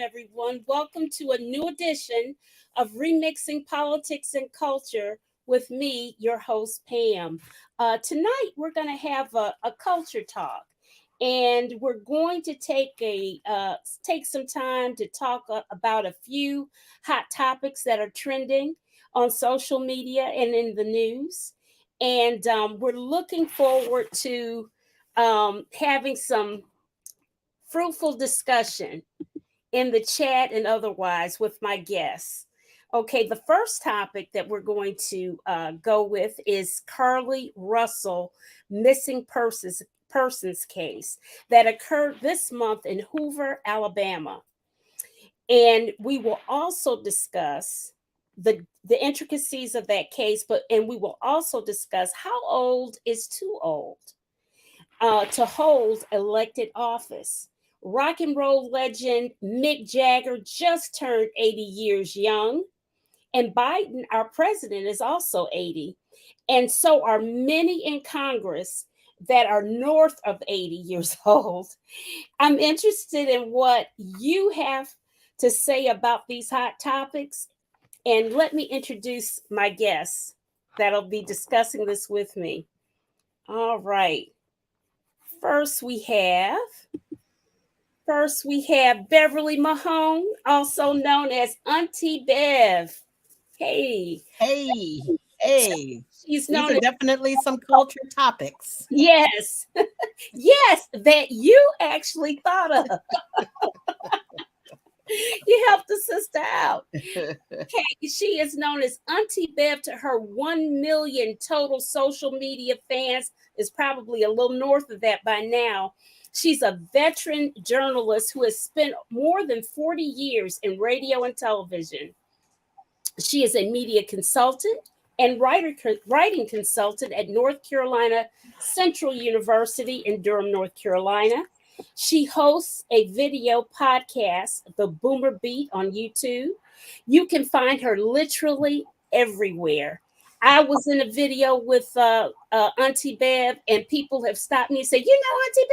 everyone. Welcome to a new edition of Remixing Politics and Culture with me, your host, Pam. Tonight, we're going to have a culture talk, and we're going to take some time to talk about a few hot topics that are trending on social media and in the news. And we're looking forward to having some fruitful discussion in the chat and otherwise with my guests. Okay, the first topic that we're going to go with is Carlee Russell missing persons case that occurred this month in Hoover, Alabama. And we will also discuss the intricacies of that case, and we will also discuss how old is too old to hold elected office. Rock and roll legend Mick Jagger just turned 80 years young, and Biden, our president, is also 80. And so are many in Congress that are north of 80 years old. I'm interested in what you have to say about these hot topics. And let me introduce my guests that'll be discussing this with me. All right. First, we have Beverly Mahone, also known as Auntie Bev. Hey. She's known. These are definitely some culture topics. Yes. Yes, that you actually thought of. You helped the sister out. Okay, she is known as Auntie Bev to her 1 million total social media fans. Is probably a little north of that by now. She's a veteran journalist who has spent more than 40 years in radio and television. She is a media consultant and writing consultant at North Carolina Central University in Durham, North Carolina. She hosts a video podcast, The Boomer Beat, on YouTube. You can find her literally everywhere. I was in a video with Auntie Bev, and people have stopped me and said, Auntie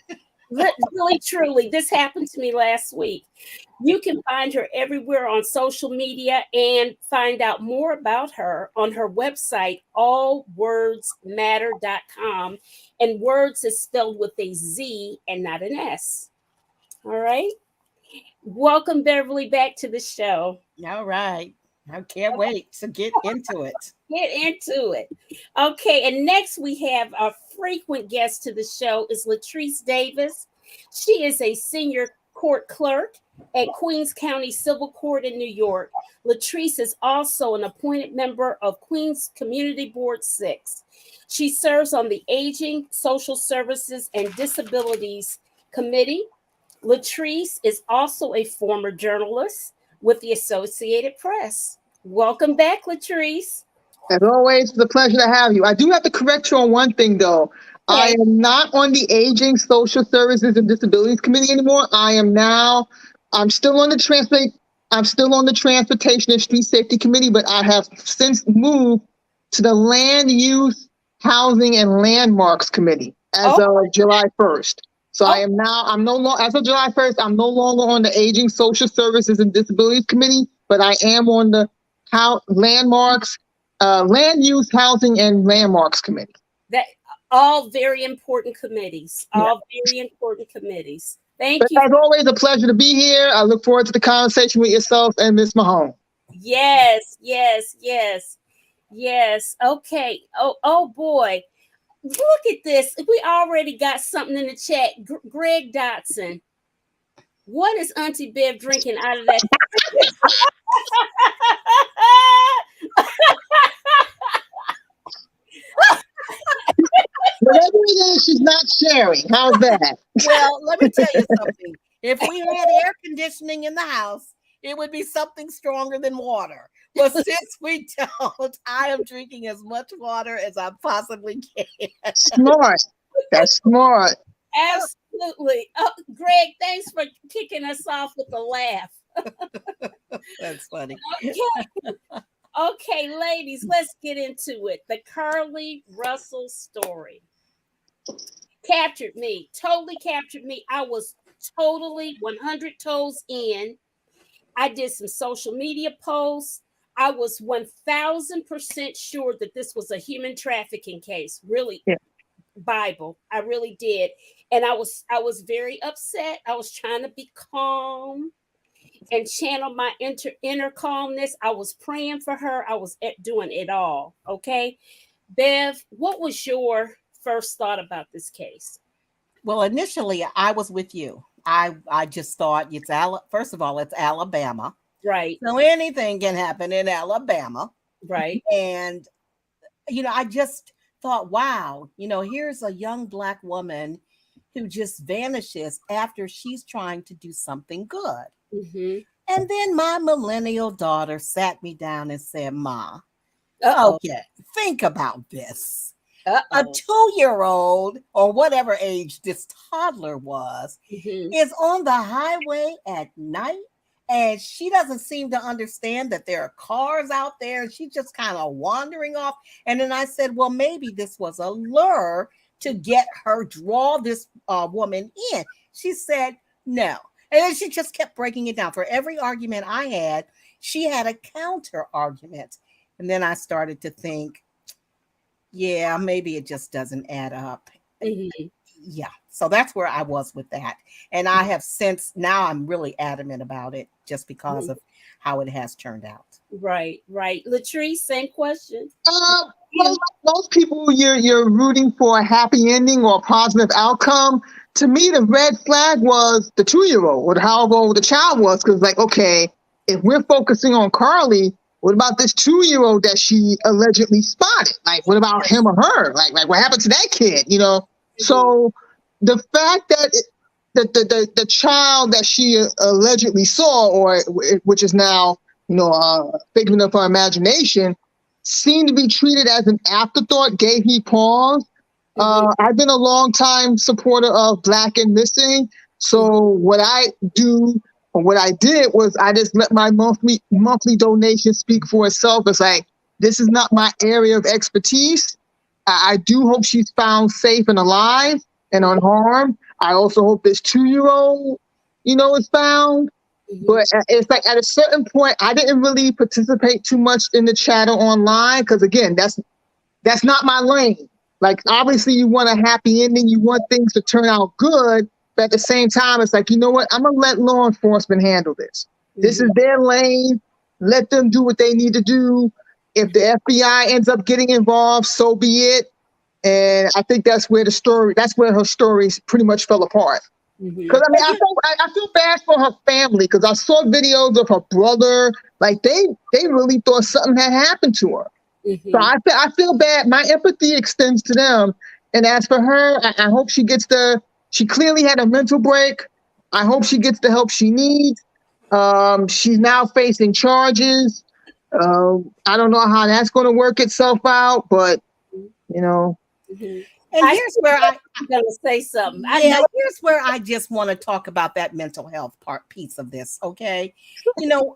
Bev, Really, truly, this happened to me last week. You can find her everywhere on social media and find out more about her on her website, allwordsmatter.com. And words is spelled with a Z and not an S. All right. Welcome, Beverly, back to the show. All right. I can't wait to get into it. Okay, and next we have our frequent guest to the show is Latrice Davis. She is a senior court clerk at Queens County Civil Court in New York. Latrice is also an appointed member of Queens Community Board 6. She serves on the Aging, Social Services, and Disabilities Committee. Latrice is also a former journalist with the Associated Press. Welcome back, Latrice. As always, it's a pleasure to have you. I do have to correct you on one thing, though. Okay. I am not on the Aging, Social Services, and Disabilities Committee anymore. I'm still on the Transportation and Street Safety Committee, but I have since moved to the Land Use, Housing, and Landmarks Committee as of July 1st. So I'm no longer, as of July 1st, I'm no longer on the Aging, Social Services, and Disabilities Committee, but I am on the Landmarks, Land Use, Housing, and Landmarks Committee. That all very important committees. Thank you. As always, a pleasure to be here. I look forward to the conversation with yourself and Ms. Mahone. Yes. Okay. Oh boy. Look at this. We already got something in the chat. Greg Dotson. What is Auntie Bev drinking out of that? Whatever it is, she's not sharing. How's that? Well, let me tell you something. If we had air conditioning in the house, it would be something stronger than water. But since we don't, I am drinking as much water as I possibly can. Smart. That's smart. Absolutely. Oh, Greg, thanks for kicking us off with a laugh. That's funny. Okay, ladies, let's get into it. The Carlee Russell story totally captured me. I was totally 100 toes in. I did some social media posts. I was 1000% sure that this was a human trafficking case. Really, Yeah. Bible. I really did. And I was very upset. I was trying to be calm and channel my inner calmness. I was praying for her. I was doing it all. Okay. Bev, what was your first thought about this case? Well, initially I was with you. I just thought first of all, it's Alabama. Right. So anything can happen in Alabama. Right. And, I just thought, wow, here's a young Black woman who just vanishes after she's trying to do something good. Mm-hmm. And then my millennial daughter sat me down and said, Ma, Uh-oh. okay, think about this. Uh-oh. A 2-year-old or whatever age this toddler was Mm-hmm. is on the highway at night, and she doesn't seem to understand that there are cars out there, and she's just kind of wandering off. And then I said, well, maybe this was a lure to get her, draw this woman in. She said no. And then she just kept breaking it down. For every argument I had, she had a counter argument. And then I started to think, yeah, maybe it just doesn't add up. Mm-hmm. Yeah. So that's where I was with that. And I have since, now I'm really adamant about it just because of how it has turned out. Right. Latrice, same question. Most people, you're rooting for a happy ending or a positive outcome. To me, the red flag was the 2-year-old or however old the child was. Because, like, okay, if we're focusing on Carlee, what about this 2-year-old that she allegedly spotted? Like, what about him or her? Like what happened to that kid? So the fact that the child that she allegedly saw, or which is now a figment of her imagination, seemed to be treated as an afterthought, gave me pause. I've been a long time supporter of Black and Missing. So what I did was I just let my monthly donation speak for itself. It's like, this is not my area of expertise. I do hope she's found safe and alive and unharmed. I also hope this 2-year-old, is found. But it's like at a certain point, I didn't really participate too much in the chatter online because, again, that's not my lane. Like, obviously, you want a happy ending. You want things to turn out good. But at the same time, it's like, you know what? I'm going to let law enforcement handle this. This is their lane. Let them do what they need to do. If the FBI ends up getting involved, so be it. And I think that's where her story pretty much fell apart. Because I feel bad for her family because I saw videos of her brother. Like they really thought something had happened to her. So I feel bad. My empathy extends to them. And as for her, I hope she clearly had a mental break. I hope she gets the help she needs. She's now facing charges. I don't know how that's going to work itself out, but And here's where I'm gonna say something. Here's where I just want to talk about that mental health piece of this. Okay.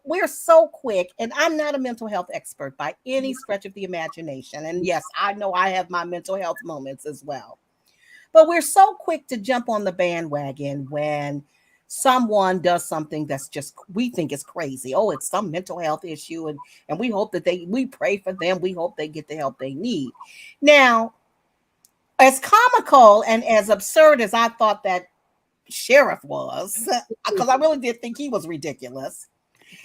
We're so quick, and I'm not a mental health expert by any stretch of the imagination. And yes, I know I have my mental health moments as well. But we're so quick to jump on the bandwagon when someone does something that's just, we think is crazy. Oh, it's some mental health issue. And we hope that we pray for them. We hope they get the help they need. Now, as comical and as absurd as I thought that sheriff was, because I really did think he was ridiculous,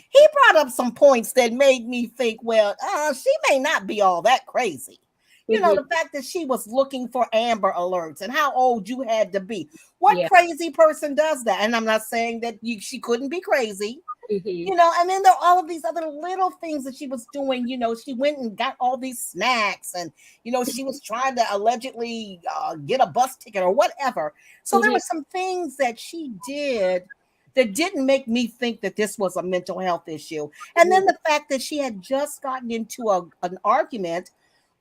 he brought up some points that made me think, well, she may not be all that crazy. The fact that she was looking for Amber Alerts and how old you had to be. What crazy person does that? And I'm not saying that she couldn't be crazy. And then there are all of these other little things that she was doing. She went and got all these snacks and, she was trying to allegedly get a bus ticket or whatever. So there were some things that she did that didn't make me think that this was a mental health issue. And then the fact that she had just gotten into an argument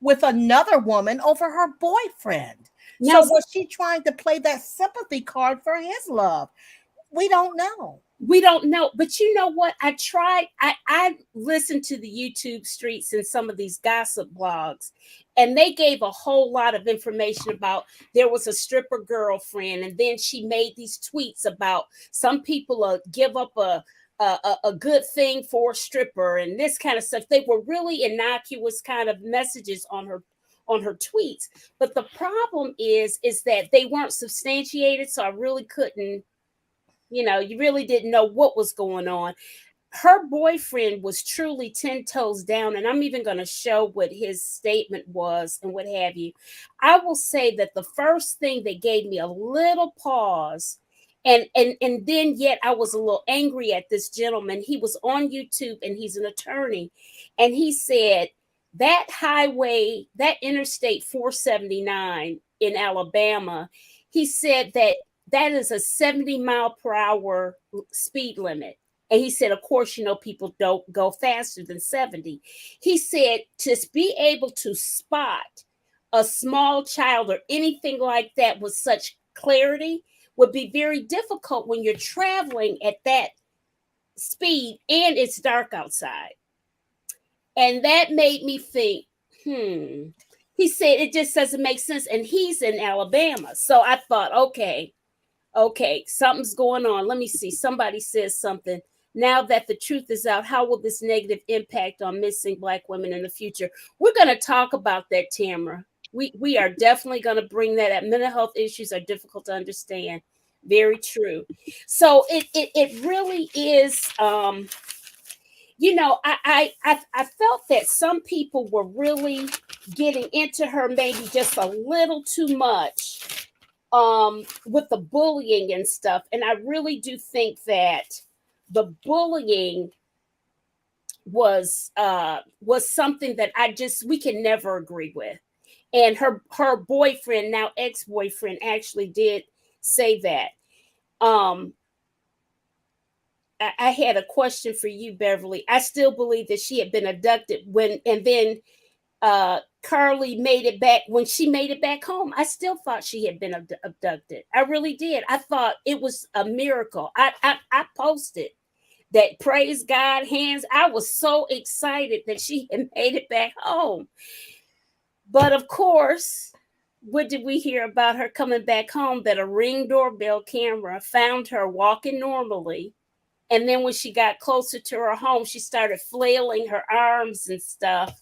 with another woman over her boyfriend. So was she trying to play that sympathy card for his love? We don't know. We don't know, but you know what? I listened to the YouTube streets and some of these gossip blogs, and they gave a whole lot of information about there was a stripper girlfriend, and then she made these tweets about some people give up a good thing for a stripper and this kind of stuff. They were really innocuous kind of messages on her tweets. But the problem is that they weren't substantiated, so I really couldn't. You really didn't know what was going on. Her boyfriend was truly 10 toes down, and I'm even going to show what his statement was and what have you. I will say that the first thing that gave me a little pause, and then yet I was a little angry at this gentleman. He was on YouTube, and he's an attorney, and he said that highway, that Interstate 479 in Alabama, he said that is a 70-mile-per-hour speed limit. And he said, of course, people don't go faster than 70. He said to be able to spot a small child or anything like that with such clarity would be very difficult when you're traveling at that speed and it's dark outside. And that made me think, He said it just doesn't make sense. And he's in Alabama. So I thought, okay, something's going on. Let me see. Somebody says something. Now that the truth is out, how will this negative impact on missing Black women in the future? We're going to talk about that, Tamara. We are definitely going to bring that up. Mental health issues are difficult to understand. Very true. So it really is, I felt that some people were really getting into her maybe just a little too much with the bullying and stuff. And I really do think that the bullying was something that we can never agree with. And her boyfriend, now ex-boyfriend, actually did say that. I had a question for you, Beverly. I still believe that she had been abducted and then Carlee made it back. When she made it back home, I still thought she had been abducted. I really did. I thought it was a miracle. I posted that, praise God, hands. I was so excited that she had made it back home. But of course, what did we hear about her coming back home? That a Ring doorbell camera found her walking normally. And then when she got closer to her home, she started flailing her arms and stuff.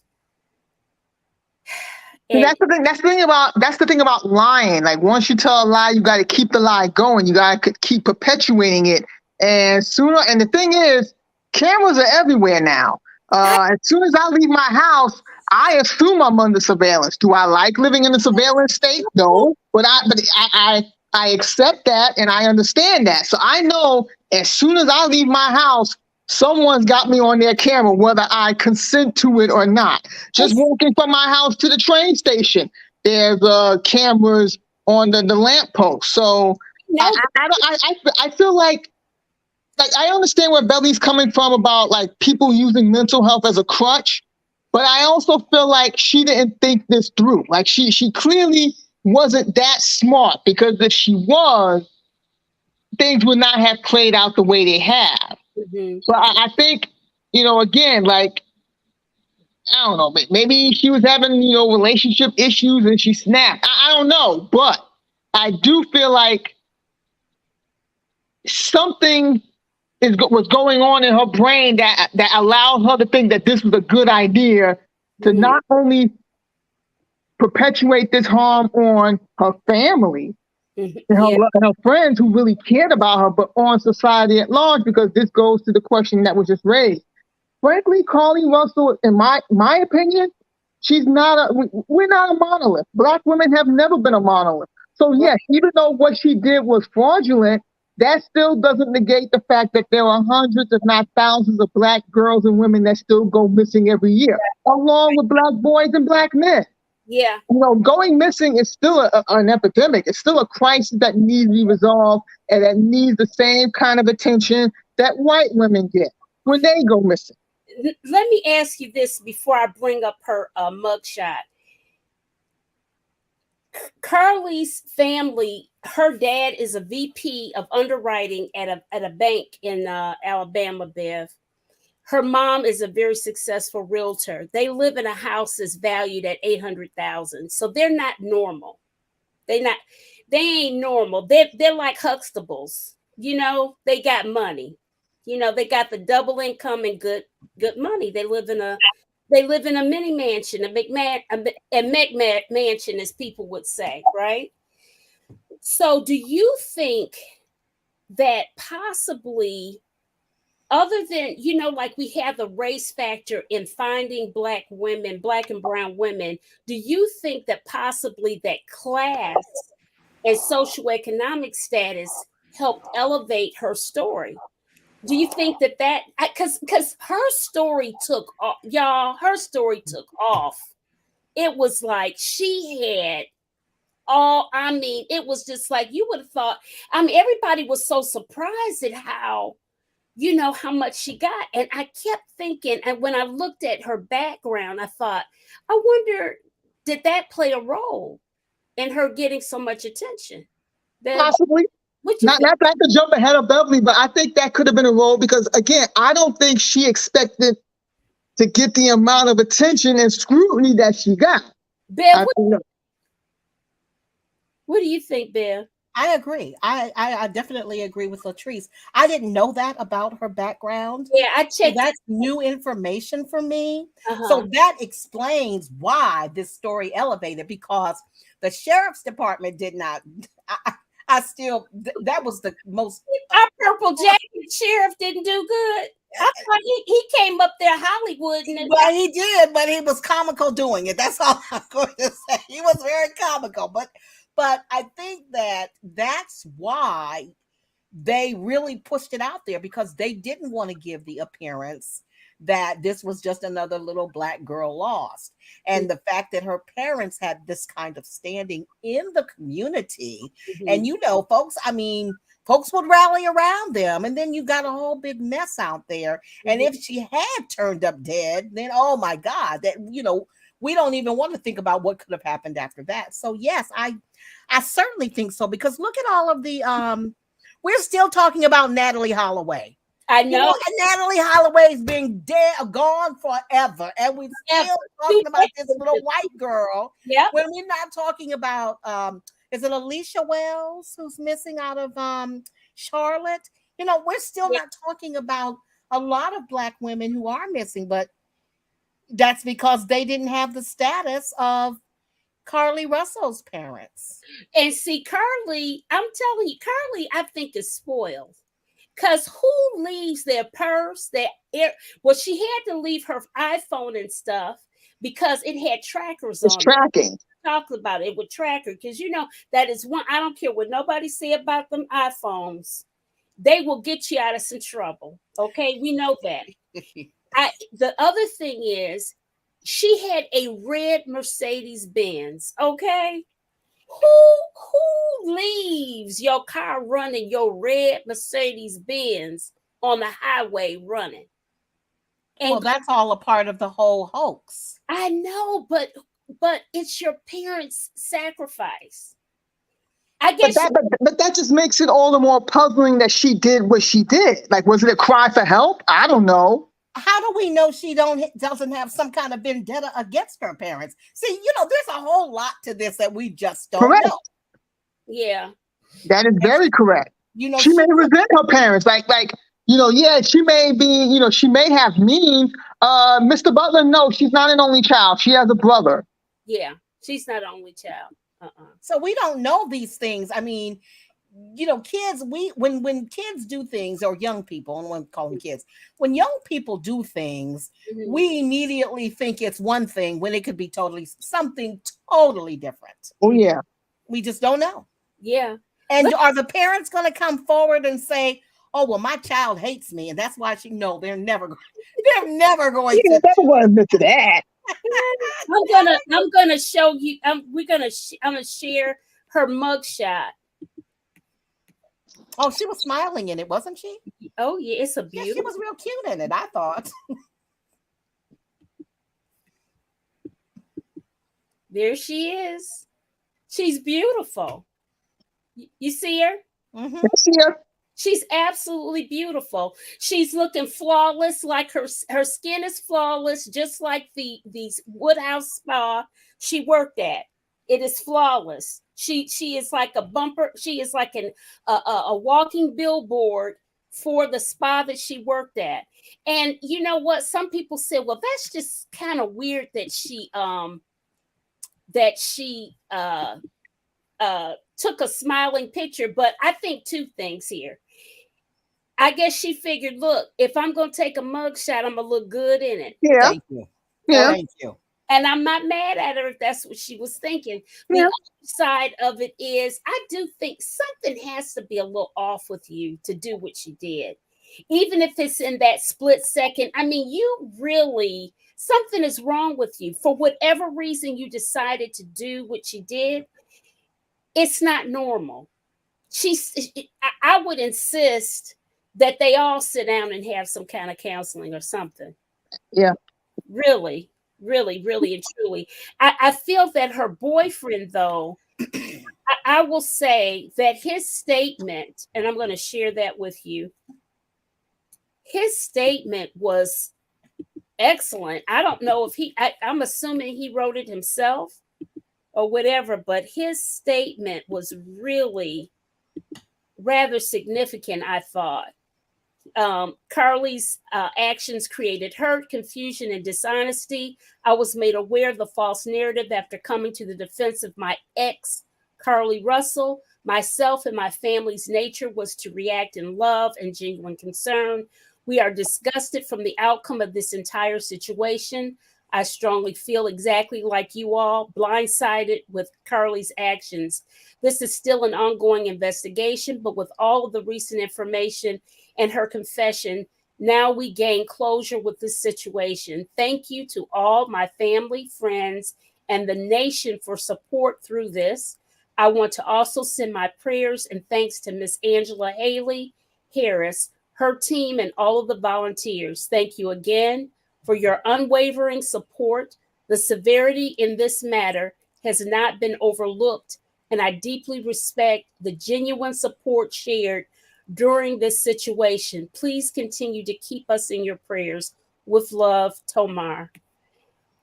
And that's the thing about lying. Like, once you tell a lie, you got to keep the lie going. You got to keep perpetuating it. And the thing is, cameras are everywhere now. As soon as I leave my house, I assume I'm under surveillance. Do I like living in a surveillance state? No, but I accept that and I understand that. So I know as soon as I leave my house, someone's got me on their camera, whether I consent to it or not. Just walking from my house to the train station, there's cameras on the lamppost. So I feel like I understand where Belly's coming from about like people using mental health as a crutch, but I also feel like she didn't think this through. Like she clearly wasn't that smart, because if she was, things would not have played out the way they have. Mm-hmm. So I think, again, like, I don't know, maybe she was having, relationship issues and she snapped. I don't know, but I do feel like something was going on in her brain that allowed her to think that this was a good idea to not only perpetuate this harm on her family and her friends who really cared about her, but on society at large, because this goes to the question that was just raised. Frankly, Carlee Russell, in my opinion, we're not a monolith. Black women have never been a monolith. So yes, even though what she did was fraudulent, that still doesn't negate the fact that there are hundreds, if not thousands, of Black girls and women that still go missing every year, along with Black boys and Black men. Yeah. Going missing is still an epidemic. It's still a crisis that needs to be resolved and that needs the same kind of attention that white women get when they go missing. Let me ask you this before I bring up her mugshot. Carlee's family, her dad is a VP of underwriting at a bank in Alabama, Bev. Her mom is a very successful realtor. They live in a house that's valued at $800,000. So they're not normal. They ain't normal. They're like Huxtables. They got money. They got the double income and good money. They live in a mini mansion, a McMansion, as people would say, right? So do you think that possibly, other than, like we have the race factor in finding Black women, Black and brown women, do you think that possibly that class and socioeconomic status helped elevate her story? Do you think that because her story took off, y'all, her story took off. It was like she had it was just like you would have thought. Everybody was so surprised at how much she got. And I kept thinking, and when I looked at her background, I thought, I wonder, did that play a role in her getting so much attention? Possibly. Not to jump ahead of Beverly, but I think that could have been a role because, again, I don't think she expected to get the amount of attention and scrutiny that she got. Bev, what do you think, Bev? I agree. I definitely agree with Latrice. I didn't know that about her background. Yeah, I checked. That's new information for me. So that explains why this story elevated, because the sheriff's department did not. That was the most. Our purple jacket sheriff didn't do good. I thought he came up there Hollywood. But he did, but he was comical doing it. That's all I'm going to say. He was very comical, but I think that's why they really pushed it out there, because they didn't want to give the appearance that this was just another little Black girl lost. And the fact that her parents had this kind of standing in the community, and folks would rally around them, and then you got a whole big mess out there. And if she had turned up dead, then oh my God, that we don't even want to think about what could have happened after that. So yes, I certainly think so, because look at all of the we're still talking about Natalie Holloway. I know. And Natalie Holloway's been gone forever, and we're still talking about this little white girl. Yeah. When we're not talking about is it Alicia Wells who's missing out of Charlotte? We're still not talking about a lot of Black women who are missing, but that's because they didn't have the status of Carlee Russell's parents. And see, Carlee, I'm telling you, Carlee, I think is spoiled. Because who leaves their purse, she had to leave her iPhone and stuff because it had trackers on it. It's tracking. Talk about it with tracker, because that is one. I don't care what nobody say about them iPhones. They will get you out of some trouble. Okay, we know that. The other thing is, she had a red Mercedes Benz. Okay, who leaves your car running, your red Mercedes Benz on the highway running? And that's all a part of the whole hoax. I know, but it's your parents' sacrifice. I guess. But that just makes it all the more puzzling that she did what she did. Like, was it a cry for help? I don't know. How do we know she doesn't have some kind of vendetta against her parents? See, there's a whole lot to this that we just don't know. Yeah. That is very correct. She may resent her parents. She may be, she may have means. Mr. Butler, no, she's not an only child. She has a brother. Yeah, she's not an only child. So we don't know these things. I mean, kids, when kids do things, or young people, I don't want to call them kids, when young people do things, we immediately think it's one thing when it could be something totally different. Oh yeah. We just don't know. Yeah. And are the parents going to come forward and say, oh, well, my child hates me, and that's why they're never going to. You never going to admit to that. I'm gonna show you. I'm gonna share her mugshot. Oh, she was smiling in it, wasn't she? Oh yeah, it's a beautiful. Yeah, she was real cute in it, I thought. There she is. She's beautiful. You see her? Mm-hmm. I see her. She's absolutely beautiful. She's looking flawless, like her skin is flawless, just like these Woodhouse spa she worked at. It is flawless. She is like a bumper. She is like a walking billboard for the spa that she worked at. And you know what? Some people said, well, that's just kind of weird that she took a smiling picture. But I think two things here. I guess she figured, look, if I'm going to take a mugshot, I'm going to look good in it. Yeah. Thank you. Yeah. Thank you. And I'm not mad at her if that's what she was thinking. The Yeah. other side of it is, I do think something has to be a little off with you to do what you did. Even if it's in that split second. I mean, you really, something is wrong with you. For whatever reason you decided to do what you did, it's not normal. I would insist that they all sit down and have some kind of counseling or something. Yeah. Really, really, really and truly. I feel that her boyfriend, though, I will say that his statement, and I'm going to share that with you, his statement was excellent. I don't know if I'm assuming he wrote it himself or whatever, but his statement was really rather significant, I thought. Carlee's actions created hurt, confusion, and dishonesty. I was made aware of the false narrative after coming to the defense of my ex, Carlee Russell. Myself and my family's nature was to react in love and genuine concern. We are disgusted from the outcome of this entire situation. I strongly feel exactly like you all, blindsided with Carlee's actions. This is still an ongoing investigation, but with all of the recent information and her confession, now we gain closure with this situation. Thank you to all my family, friends, and the nation for support through this. I want to also send my prayers and thanks to Miss Angela Haley Harris, her team, and all of the volunteers. Thank you again for your unwavering support. The severity in this matter has not been overlooked, and I deeply respect the genuine support shared during this situation. Please continue to keep us in your prayers. With love, Tomar.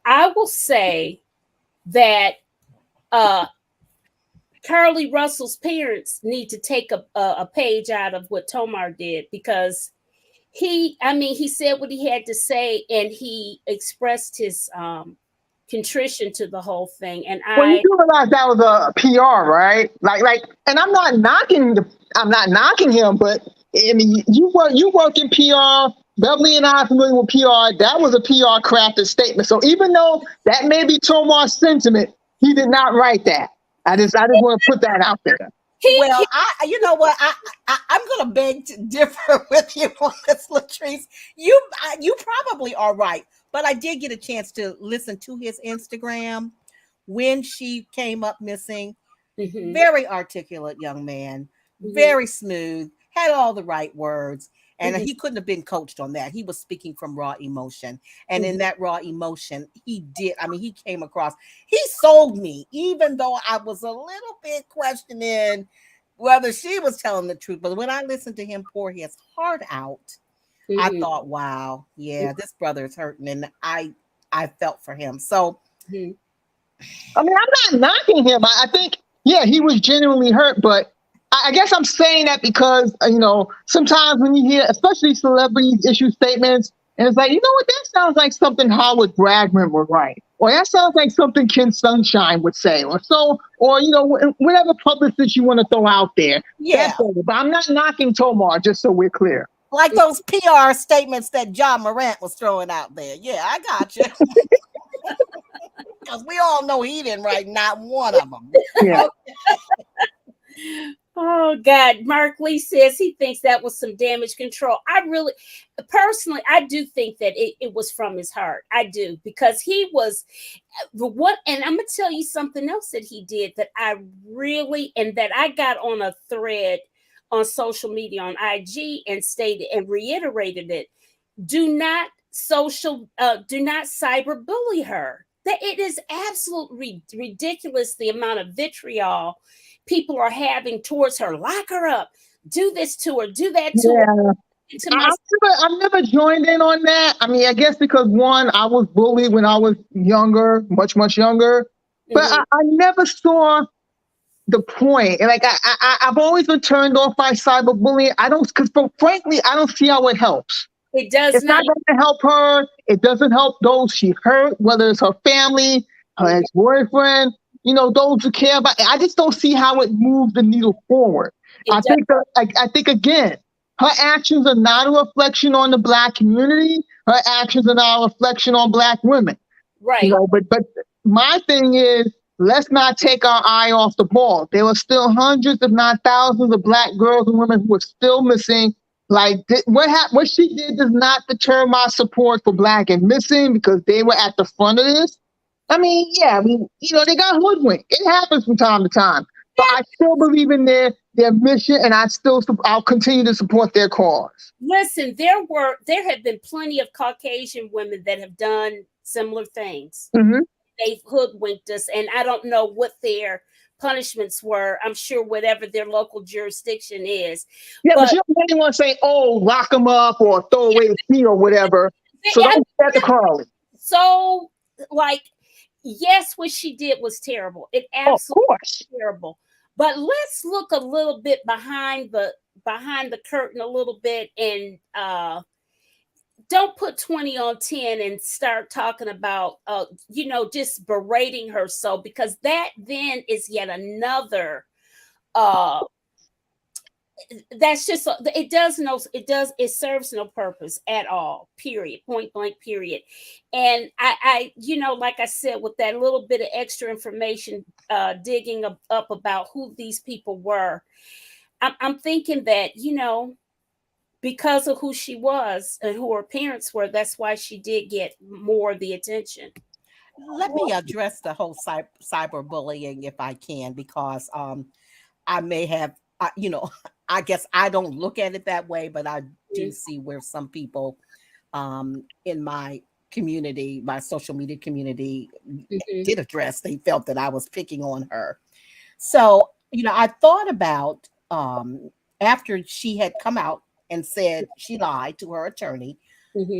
I will say that Carlee Russell's parents need to take a page out of what Tomar did, because he said what he had to say, and he expressed his contrition to the whole thing. And Well, you do realize that was a PR, right? Like, and I'm not knocking him, but I mean, you work in PR. Beverly and I are familiar with PR. That was a PR crafted statement. So even though that may be Tomar's sentiment, he did not write that. I just want to put that out there. Well, you know what? I'm going to beg to differ with you on this, Latrice. You probably are right, but I did get a chance to listen to his Instagram when she came up missing. Mm-hmm. Very articulate young man, mm-hmm. Very smooth, had all the right words, and mm-hmm. he couldn't have been coached on that. He was speaking from raw emotion, and mm-hmm. in that raw emotion, he came across. He sold me, even though I was a little bit questioning whether she was telling the truth. But when I listened to him pour his heart out, mm-hmm. I thought, wow, yeah, mm-hmm. this brother is hurting, and I felt for him. So, mm-hmm. I mean, I'm not knocking him. I think, yeah, he was genuinely hurt, but I guess I'm saying that because, sometimes when you hear, especially celebrities issue statements, and it's like, you know what, that sounds like something Howard Bragman would write, or that sounds like something Ken Sunshine would say, or whatever publicist you want to throw out there. Yeah. But I'm not knocking Tomar, just so we're clear. Like those PR statements that John Morant was throwing out there. Yeah, I got you. Because we all know he didn't write not one of them. Yeah. Oh, God. Mark Lee says he thinks that was some damage control. I do think that it was from his heart. I do, because he was and I'm going to tell you something else that he did that that I got on a thread on social media on IG and stated and reiterated it. Do not cyberbully her. that it is absolutely ridiculous the amount of vitriol people are having towards her. Lock her up. Do this to her. Do that to her. To my I've never joined in on that. I mean, I guess because one, I was bullied when I was younger, much younger, but I never saw the point. And like I've always been turned off by cyberbullying. I don't, because frankly, I don't see how it helps. It does It's not going to help her. It doesn't help those she hurt, whether it's her family, her ex-boyfriend, you know, those who care about it. I just don't see how it moves the needle forward. I think again, her actions are not a reflection on the Black community. Her actions are not a reflection on Black women. Right. You know, but my thing is, let's not take our eye off the ball. There were still hundreds, if not thousands, of Black girls and women who are still missing. Like what she did does not deter my support for Black and missing, because they were at the front of this. I mean, you know, they got hoodwinked. It happens from time to time. But I still believe in their mission, and I'll continue to support their cause. Listen, there have been plenty of Caucasian women that have done similar things. Mm-hmm. They've hoodwinked us, and I don't know what their punishments were. I'm sure whatever their local jurisdiction is. Yeah, but you don't want anyone say, "Oh, lock them up" or "throw away the key" or whatever. So don't do that to Carlee. So, like, yes, what she did was terrible. It absolutely was terrible. But let's look a little bit behind the curtain a little bit, and don't put 20 on 10 and start talking about, you know, just berating her. So, because that then is yet another, that's just, it serves no purpose at all, period, point blank, period. And I, you know, like I said, with that little bit of extra information, digging up about who these people were, I'm thinking that, you know, because of who she was and who her parents were, that's why she did get more of the attention. Let me address the whole cyberbullying if I can, because I may have, you know, I guess I don't look at it that way, but I do see where some people in my community, my social media community, did address, they felt that I was picking on her. So, you know, I thought about after she had come out and said she lied to her attorney,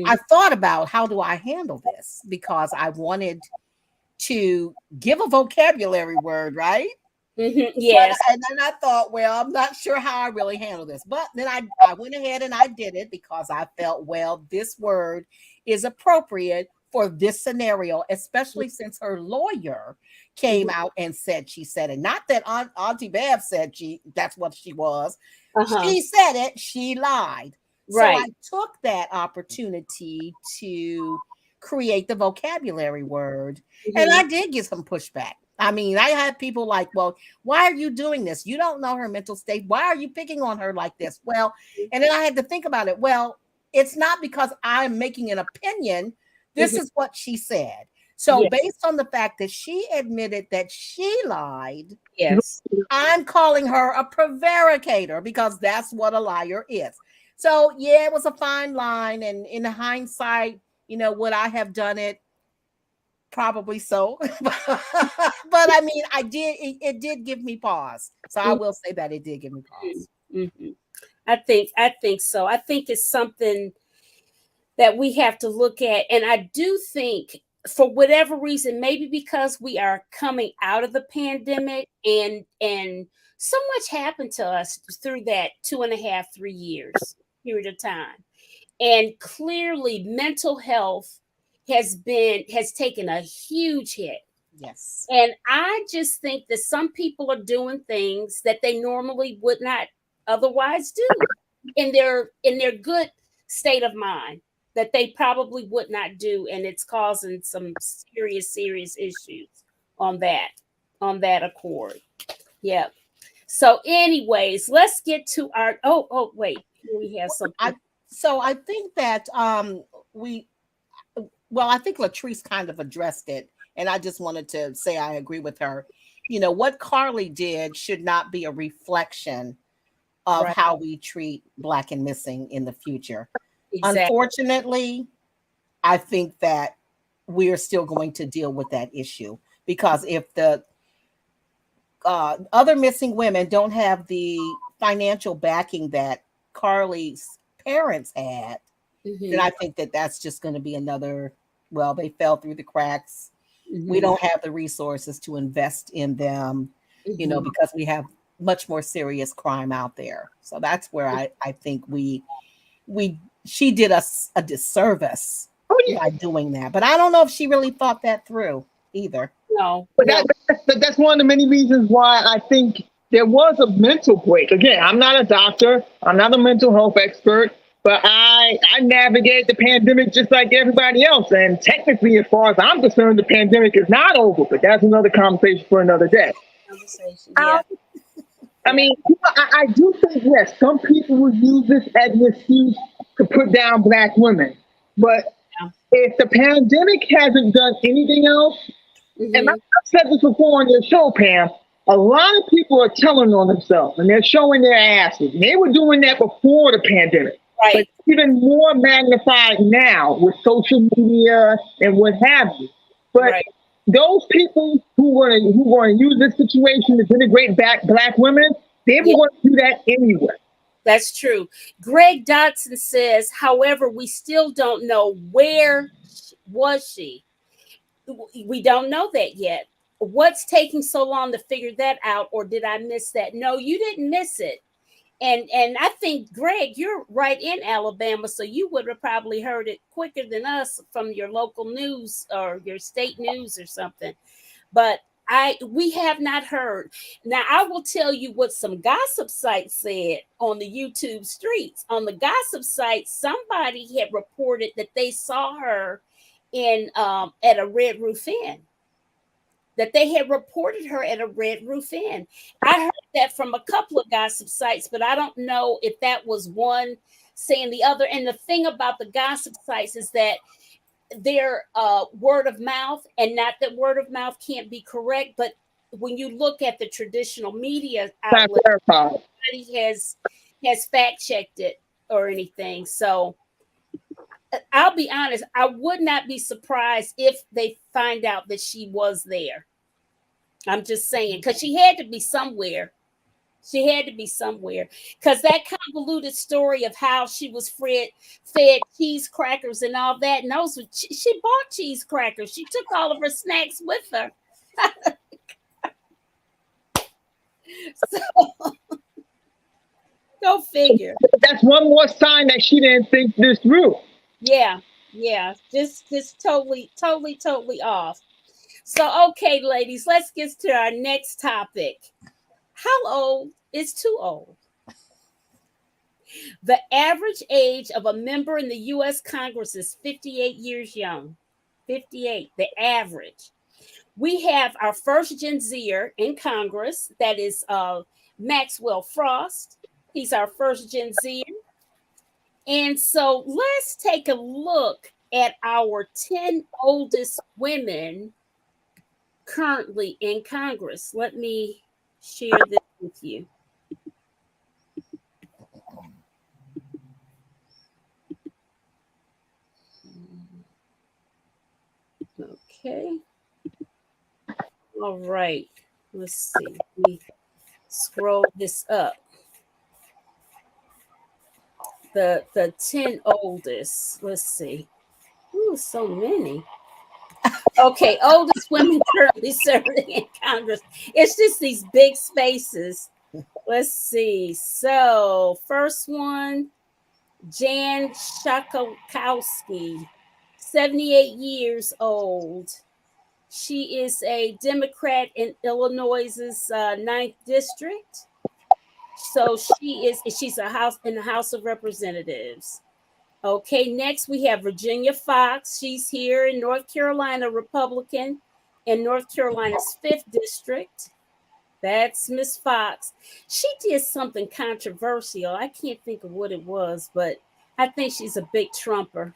I thought about, how do I handle this? Because I wanted to give a vocabulary word, right? Yes. And then I thought, well, I'm not sure how I really handle this. But then I went ahead and I did it, because I felt, well, this word is appropriate for this scenario, especially since her lawyer came out and said she said it. Not that Auntie Bev said that's what she was. She said it, she lied. Right. So I took that opportunity to create the vocabulary word. And I did get some pushback. I mean, I had people like, well, why are you doing this? You don't know her mental state. Why are you picking on her like this? Well, and then I had to think about it. Well, it's not because I'm making an opinion. This is what she said. So based on the fact that she admitted that she lied, I'm calling her a prevaricator, because that's what a liar is. So yeah, it was a fine line. And in hindsight, you know, would I have done it? Probably so. But I mean, it did give me pause. So I will say that it did give me pause. I think so. I think it's something that we have to look at. And I do think, for whatever reason, maybe because we are coming out of the pandemic, and so much happened to us through that 2.5, 3 years period of time. And clearly mental health has taken a huge hit. Yes. And I just think that some people are doing things that they normally would not otherwise do in their good state of mind, that they probably would not do. And it's causing some serious issues on that accord. Yeah. So anyways, let's get to our, wait, we have something. I think that I think Latrice kind of addressed it, and I just wanted to say I agree with her. You know, what Carlee did should not be a reflection of how we treat Black and missing in the future. Exactly. Unfortunately, I think that we're still going to deal with that issue, because if the other missing women don't have the financial backing that Carlee's parents had, then I think that that's just going to be another, well, they fell through the cracks. We don't have the resources to invest in them, you know, because we have much more serious crime out there. So that's where I think she did us a disservice by doing that. But I don't know if she really thought that through either. No. But that's one of the many reasons why I think there was a mental break. Again, I'm not a doctor. I'm not a mental health expert. But I navigated the pandemic just like everybody else. And technically, as far as I'm concerned, the pandemic is not over. But that's another conversation for another day. Yeah. I mean, I do think, yes, some people would use this as an excuse to put down Black women. But if the pandemic hasn't done anything else, and I've said this before on your show, Pam, a lot of people are telling on themselves and they're showing their asses. And they were doing that before the pandemic. Right. But even more magnified now with social media and what have you. But those people who were going to use this situation to denigrate Black women, they were going to do that anyway. That's true. Greg Dotson says, however, we still don't know where was she. We don't know that yet. What's taking so long to figure that out, or did I miss that? No, you didn't miss it. And I think, Greg, you're right in Alabama, so you would have probably heard it quicker than us from your local news or your state news or something. But we have not heard. Now, I will tell you what some gossip sites said on the YouTube streets. On the gossip site, somebody had reported that they saw her in at a Red Roof Inn. That they had reported her at a Red Roof Inn. I heard that from a couple of gossip sites, but I don't know if that was one saying the other. And the thing about the gossip sites is that they're word of mouth, and not that word of mouth can't be correct, but when you look at the traditional media outlet, nobody has fact checked it or anything. So I'll be honest, I would not be surprised if they find out that she was there. I'm just saying, because she had to be somewhere. She had to be somewhere, because that convoluted story of how she was fed cheese crackers and all that, and those she bought cheese crackers. She took all of her snacks with her. So, go figure. That's one more sign that she didn't think this through. Yeah, just totally off. So, okay, ladies, let's get to our next topic. How old is too old? The average age of a member in the U.S. Congress is 58 years young. 58, the average. We have our first Gen Zer in Congress. That is Maxwell Frost. He's our first Gen Zer. And so let's take a look at our 10 oldest women currently in Congress. Let me share this with you. Okay. All right. Let's see. Let me scroll this up. The 10 oldest. Let's see. Ooh, so many. Okay, oldest women currently serving in Congress. It's just these big spaces. Let's see. So, first one, Jan Schakowsky, 78 years old. She is a Democrat in Illinois's 9th district. So she's in the House of Representatives. Okay, next we have Virginia Fox. She's here in North Carolina, Republican, in North Carolina's 5th district. That's Miss Fox. She did something controversial. I can't think of what it was, but I think she's a big Trumper.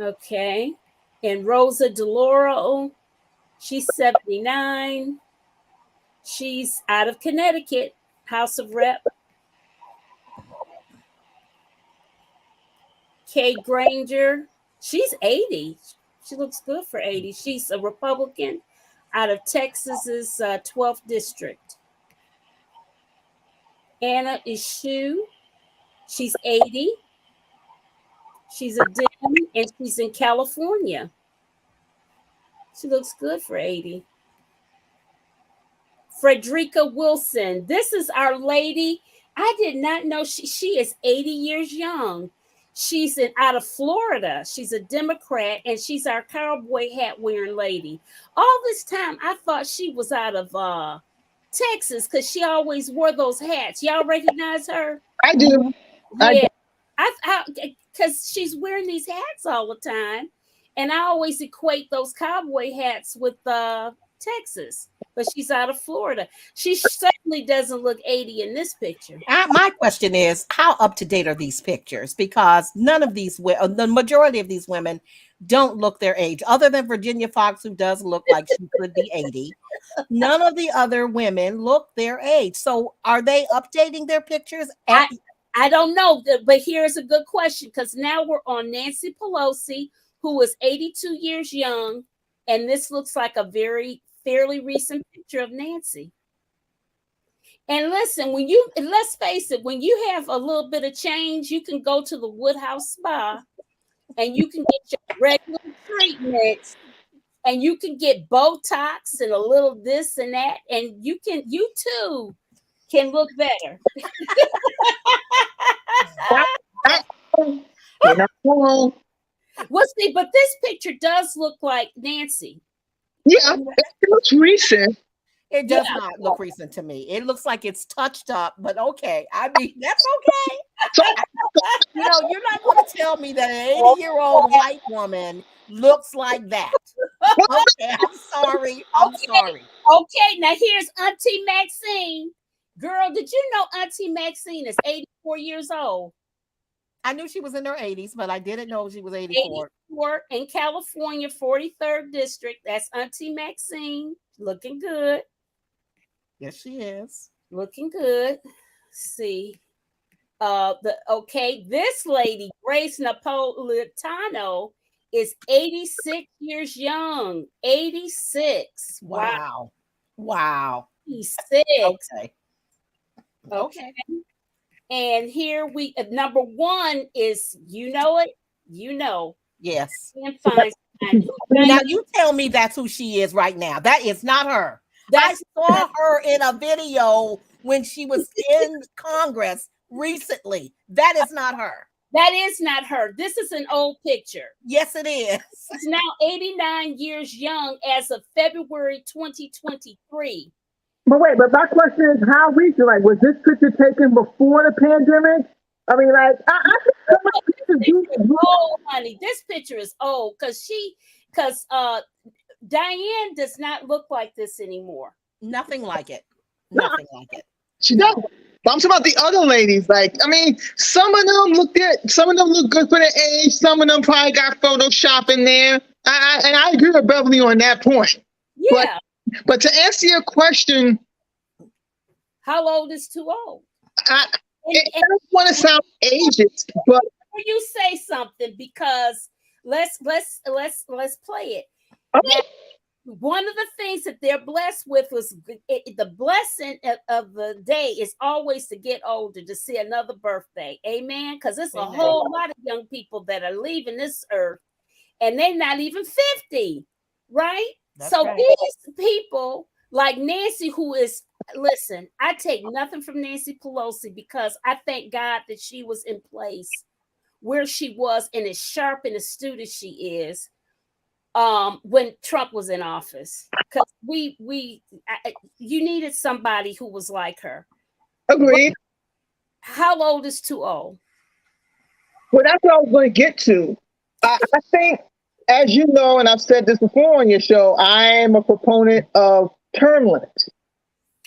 Okay. And Rosa DeLauro, she's 79. She's out of Connecticut, House of Rep. Kay Granger, she's 80. She looks good for 80. She's a Republican out of Texas's 12th district. Anna Eshoo. She's 80. She's a Dem, and she's in California. She looks good for 80. Frederica Wilson. This is our lady. I did not know she is 80 years young. She's out of Florida. She's a Democrat, and she's our cowboy hat wearing lady. All this time, I thought she was out of Texas because she always wore those hats. Y'all recognize her? I do. Yeah, because she's wearing these hats all the time, and I always equate those cowboy hats with Texas. But she's out of Florida. She certainly doesn't look 80 in this picture. My question is, how up to date are these pictures? Because none of these, the majority of these women don't look their age, other than Virginia Fox, who does look like she could be 80. None of the other women look their age. So are they updating their pictures? I don't know, but here's a good question, because now we're on Nancy Pelosi, who is 82 years young, and this looks like a fairly recent picture of Nancy. And listen, let's face it, when you have a little bit of change, you can go to the Woodhouse Spa and you can get your regular treatments, and you can get Botox and a little this and that, and you too can look better. Well, see, but this picture does look like Nancy. Yeah, it looks recent. It does not look recent to me. It looks like it's touched up, but okay. I mean, that's okay. You're not going to tell me that an 80-year-old white woman looks like that. Okay, I'm sorry. Okay, now here's Auntie Maxine. Girl, did you know Auntie Maxine is 84 years old? I knew she was in her 80s, but I didn't know she was 84. 84 in California, 43rd district. That's Auntie Maxine. Looking good. Yes, she is. Looking good. Let's see. This lady, Grace Napolitano, is 86 years young. 86. Wow. 86. Okay. And here number one is, you know it, Yes. Now you tell me that's who she is right now. That is not her. I saw her in a video when she was in Congress recently. That is not her. That is not her. This is an old picture. Yes, it is. She's now 89 years young as of February 2023. But my question is, how recent? Like, was this picture taken before the pandemic? I mean, like, I think old, honey. This picture is old because Diane does not look like this anymore. Nothing like it. She doesn't. But I'm talking about the other ladies. Like, I mean, some of them look good for their age. Some of them probably got Photoshop in there. I agree with Beverly on that point. Yeah. But to answer your question, how old is too old? I don't want to sound ageist, but you say something, because let's play it. Okay. Now, one of the things that they're blessed with was the blessing of the day is always to get older, to see another birthday. Amen. Because there's a whole lot of young people that are leaving this earth, and they're not even 50, right? That's so right. These people like Nancy, listen, I take nothing from Nancy Pelosi, because I thank God that she was in place where she was, and as sharp and astute as she is, when Trump was in office, because you needed somebody who was like her. Agreed. How old is too old? Well, that's what I was going to get to. I think, as you know, and I've said this before on your show, I am a proponent of term limits.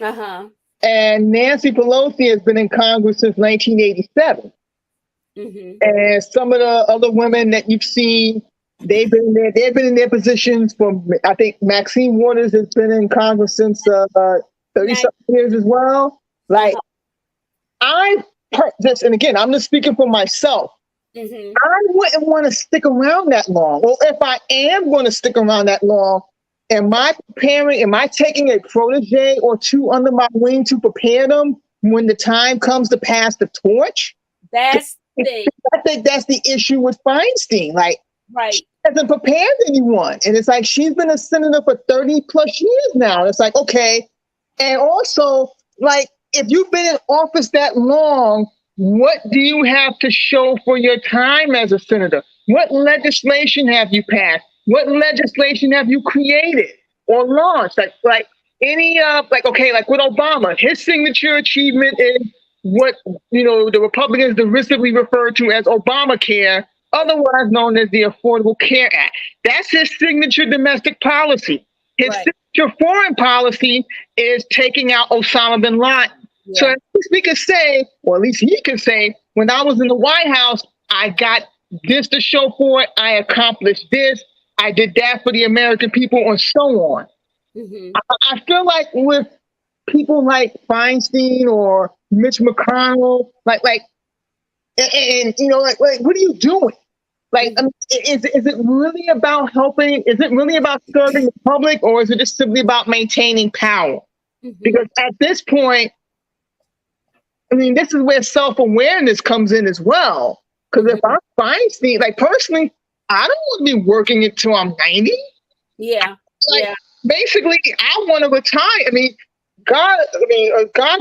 And Nancy Pelosi has been in Congress since 1987. Mm-hmm. And some of the other women that you've seen, they've been in their positions for, I think Maxine Waters has been in Congress since 30-something years as well. Like, and again, I'm just speaking for myself. I wouldn't want to stick around that long. Or if I am going to stick around that long, am I taking a protege or two under my wing to prepare them when the time comes to pass the torch? That's the thing. I think that's the issue with Feinstein. Like, right. She hasn't prepared anyone. And it's like, she's been a senator for 30 plus years now. It's like, okay. And also, like, if you've been in office that long, what do you have to show for your time as a senator? What legislation have you passed? What legislation have you created or launched? Like any like with Obama, his signature achievement is what the Republicans derisively refer to as Obamacare, otherwise known as the Affordable Care Act. That's his signature domestic policy. His signature foreign policy is taking out Osama bin Laden. Yeah. So at least we could say, or at least he can say, when I was in the White House, I got this to show for it. I accomplished this. I did that for the American people, and so on. I feel like with people like Feinstein or Mitch McConnell, like, what are you doing? Like, I mean, is it really about helping? Is it really about serving the public, or is it just simply about maintaining power? Because at this point, I mean, this is where self-awareness comes in as well. Because if I'm Feinstein, like personally, I don't want to be working until I'm 90. Yeah. Basically, I want to retire. I mean, God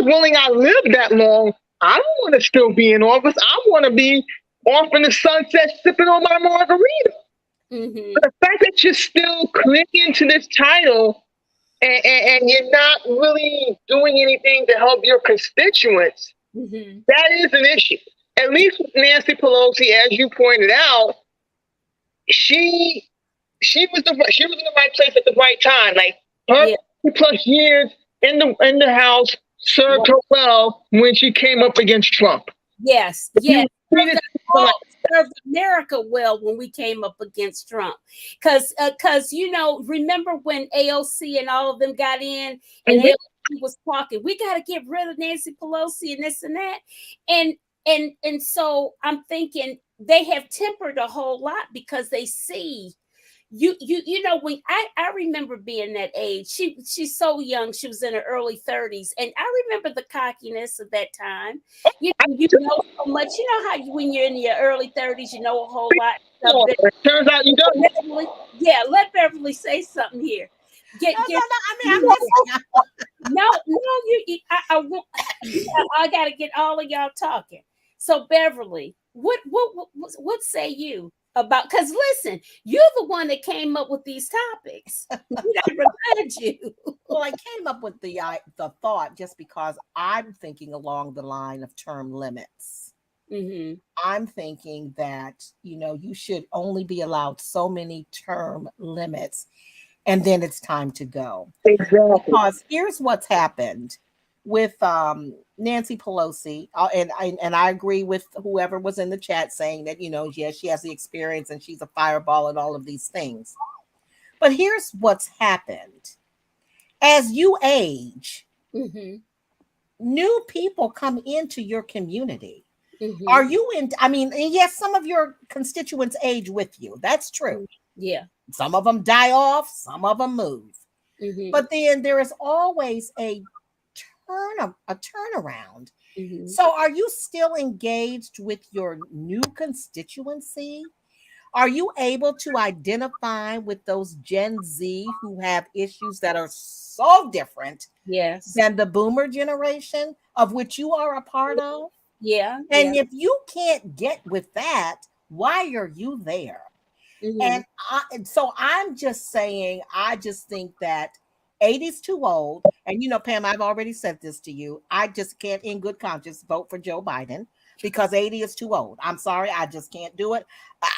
willing, I live that long. I don't want to still be in office. I want to be off in the sunset sipping on my margarita. But the fact that you're still clinging to this title and you're not really doing anything to help your constituents, that is an issue. At least with Nancy Pelosi, as you pointed out, she was in the right place at the right time. Like her 50+ years in the House served her well when she came up against Trump. Yes. Served America well when we came up against Trump, because remember when AOC and all of them got in, and AOC was talking, we got to get rid of Nancy Pelosi and this and that, and so I'm thinking they have tempered a whole lot because they see. When I remember being that age, she's so young. She was in her early 30s, and I remember the cockiness of that time. You know so much. You know how when you're in your early 30s, you know a whole lot. Turns out you don't. Let Beverly say something here. I got to get all of y'all talking. So Beverly, what say you about? Because listen, you're the one that came up with these topics. I remind you. Well, I came up with the thought just because I'm thinking along the line of term limits. I'm thinking that you should only be allowed so many term limits, and then it's time to go. Exactly. Because here's what's happened with Nancy Pelosi, and I agree with whoever was in the chat saying that, yes, she has the experience and she's a fireball and all of these things. But here's what's happened. As you age, new people come into your community. Are you yes, some of your constituents age with you. That's true. Yeah. Some of them die off, some of them move. But then there is always a turnaround. So are you still engaged with your new constituency? Are you able to identify with those Gen Z who have issues that are so different than the boomer generation of which you are a part of? And if you can't get with that, why are you there? And so I'm just saying, I just think that 80's too old. And Pam, I've already said this to you. I just can't in good conscience vote for Joe Biden because 80 is too old. I'm sorry. I just can't do it.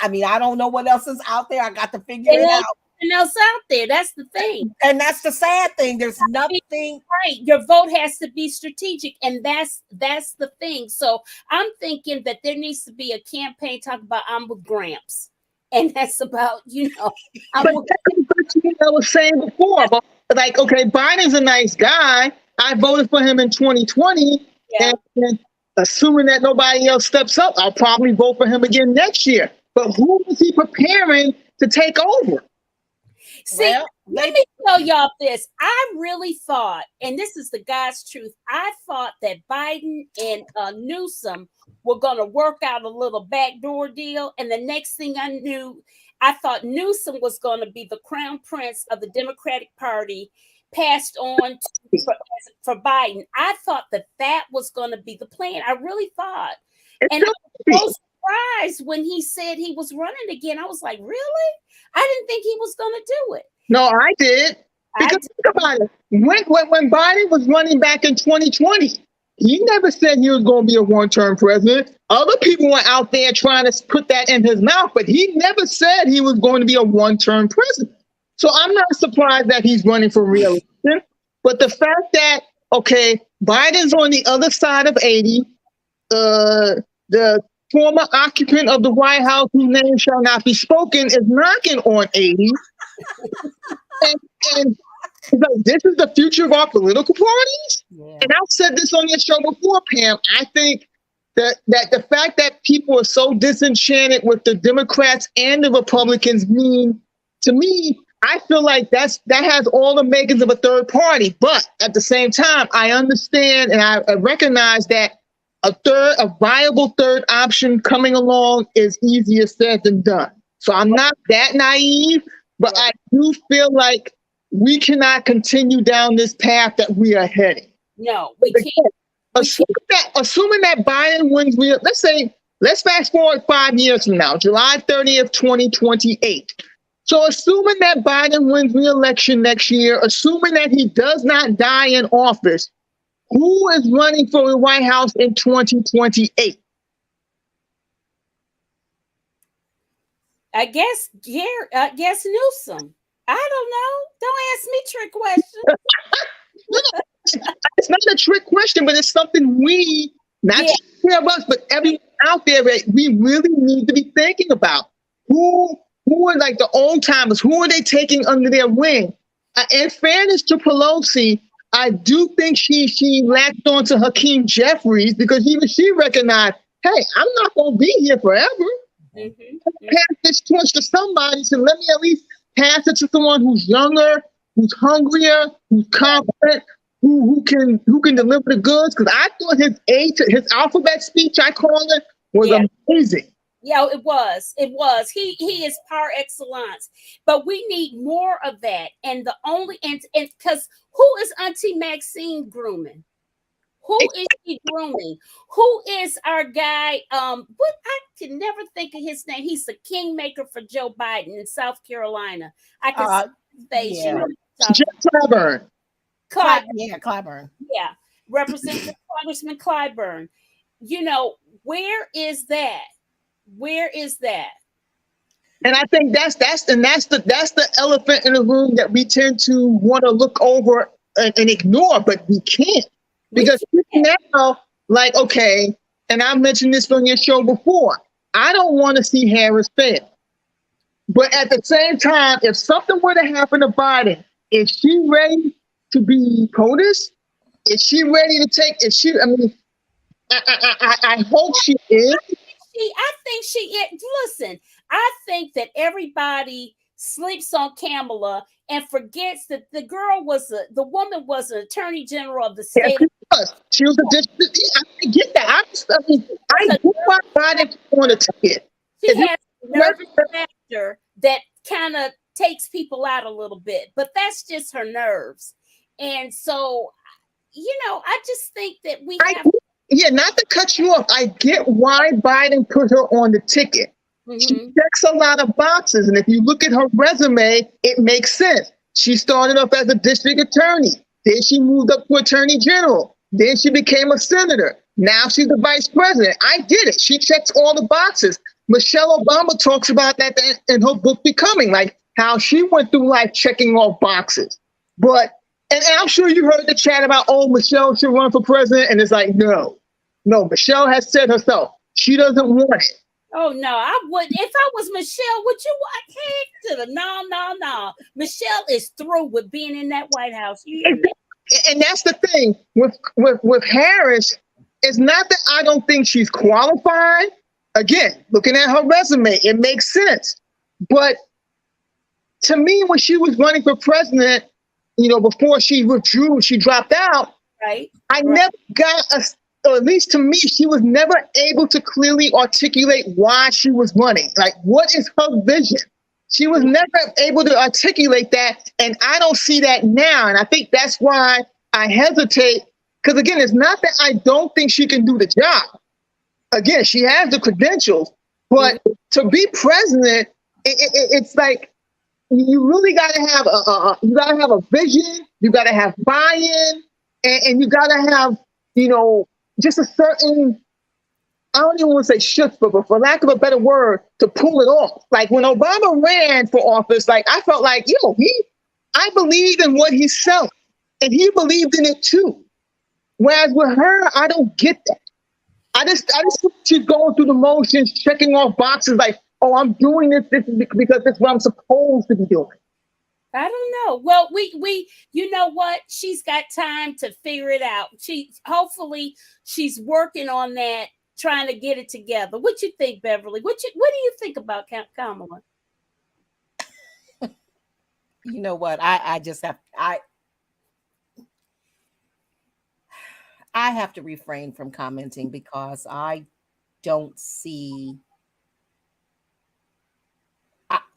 I mean, I don't know what else is out there. I got to figure it out. Nothing else out there. That's the thing. And that's the sad thing. There's nothing. Right. Your vote has to be strategic. And that's the thing. So I'm thinking that there needs to be a campaign talking about I'm with Gramps. And that's about, I was saying before, but okay, Biden's a nice guy. I voted for him in 2020. And assuming that nobody else steps up, I'll probably vote for him again next year. But who is he preparing to take over? See, let me tell y'all this. I really thought, and this is the God's truth, I thought that Biden and Newsom were going to work out a little backdoor deal. And the next thing I knew, I thought Newsom was going to be the crown prince of the Democratic Party, passed on for Biden. I thought that was going to be the plan. I really thought. And I was so surprised when he said he was running again. I was like, really? I didn't think he was going to do it. No, I did. Because think about it. When Biden was running back in 2020, he never said he was going to be a one-term president. Other people were out there trying to put that in his mouth, but he never said he was going to be a one-term president. So I'm not surprised that he's running for re-election. But the fact that, okay, Biden's on the other side of 80, the former occupant of the White House, whose name shall not be spoken, is knocking on 80. and like, this is the future of our political parties. Yeah. And I've said this on your show before, Pam. I think that the fact that people are so disenchanted with the Democrats and the Republicans mean, to me, I feel like that has all the makings of a third party. But at the same time, I understand and I recognize that a viable third option coming along is easier said than done. So I'm not that naive, but I do feel like we cannot continue down this path that we are heading. No, we can't. Assuming that Biden wins, let's fast forward 5 years from now, July 30th, 2028. So assuming that Biden wins re-election next year, assuming that he does not die in office, who is running for the White House in 2028? I guess Newsom. I don't know. Don't ask me trick questions. It's not a trick question, but it's something we, not just care of us, but everyone out there that we really need to be thinking about. Who are like the old timers? Who are they taking under their wing? In fairness to Pelosi, I do think she latched on to Hakeem Jeffries because even she recognized, hey, I'm not going to be here forever. Pass this torch to somebody, so let me at least pass it to someone who's younger, who's hungrier, who's confident, who can deliver the goods. Because I thought his alphabet speech, I call it, was amazing. Yeah, it was. He is par excellence. But we need more of that. And because who is Auntie Maxine grooming? Who is she grooming? Who is our guy? I can never think of his name. He's the kingmaker for Joe Biden in South Carolina. I can say Clyburn. Clyburn. Yeah, Representative Congressman Clyburn. You know, where is that? Where is that? And I think that's the elephant in the room that we tend to want to look over and ignore, but we can't. Because now, like, okay, and I mentioned this on your show before, I don't want to see Harris fail. But at the same time, if something were to happen to Biden, is she ready to be POTUS? Is she ready to take, I hope she is. I think she is. Listen, I think that everybody sleeps on Kamala and forgets that the woman was an attorney general of the state. She was a district. I get that. I get why Biden wanted to get. She has a nervous factor that kind of takes people out a little bit, but that's just her nerves. And so, I just think that we have. Yeah, not to cut you off. I get why Biden put her on the ticket. She checks a lot of boxes. And if you look at her resume, it makes sense. She started off as a district attorney. Then she moved up to attorney general. Then she became a senator. Now she's the vice president. I get it. She checks all the boxes. Michelle Obama talks about that in her book Becoming, like how she went through life checking off boxes. And I'm sure you heard the chat about, Michelle should run for president. And it's like, no, Michelle has said herself, she doesn't want it. Oh, no, I wouldn't. If I was Michelle, would you want heck to the no. Michelle is through with being in that White House. And that's the thing with Harris. it's not that I don't think she's qualified. Again, looking at her resume, it makes sense. But to me, when she was running for president, before she withdrew, she dropped out. Right. I never got or at least to me, she was never able to clearly articulate why she was running. Like, what is her vision? She was never able to articulate that, and I don't see that now. And I think that's why I hesitate, because, again, it's not that I don't think she can do the job. Again, she has the credentials, but to be president, it's like you really got to have a vision, you got to have buy-in, and you got to have, just a certain, I don't even want to say chutzpah, but for lack of a better word, to pull it off. Like when Obama ran for office, like I felt like, I believe in what he's selling, and he believed in it too. Whereas with her, I don't get that. I just she's going through the motions, checking off boxes like, oh, I'm doing this because this is what I'm supposed to be doing. I don't know. Well, we you know what? She's got time to figure it out. Hopefully she's working on that, trying to get it together. What you think, Beverly? What do you think about Kamala? You know what? I have to refrain from commenting because I don't see.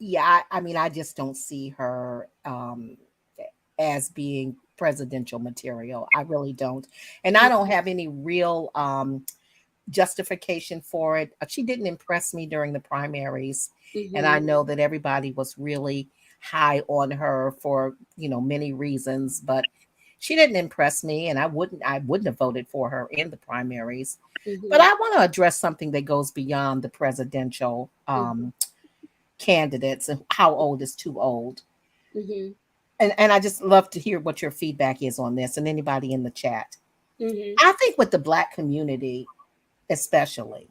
I just don't see her as being presidential material. I really don't. And I don't have any real justification for it. She didn't impress me during the primaries. Mm-hmm. And I know that everybody was really high on her for, many reasons, but she didn't impress me, and I wouldn't have voted for her in the primaries. Mm-hmm. But I want to address something that goes beyond the presidential candidates and how old is too old. Mm-hmm. And I just love to hear what your feedback is on this, and anybody in the chat. Mm-hmm. I think with the Black community, especially,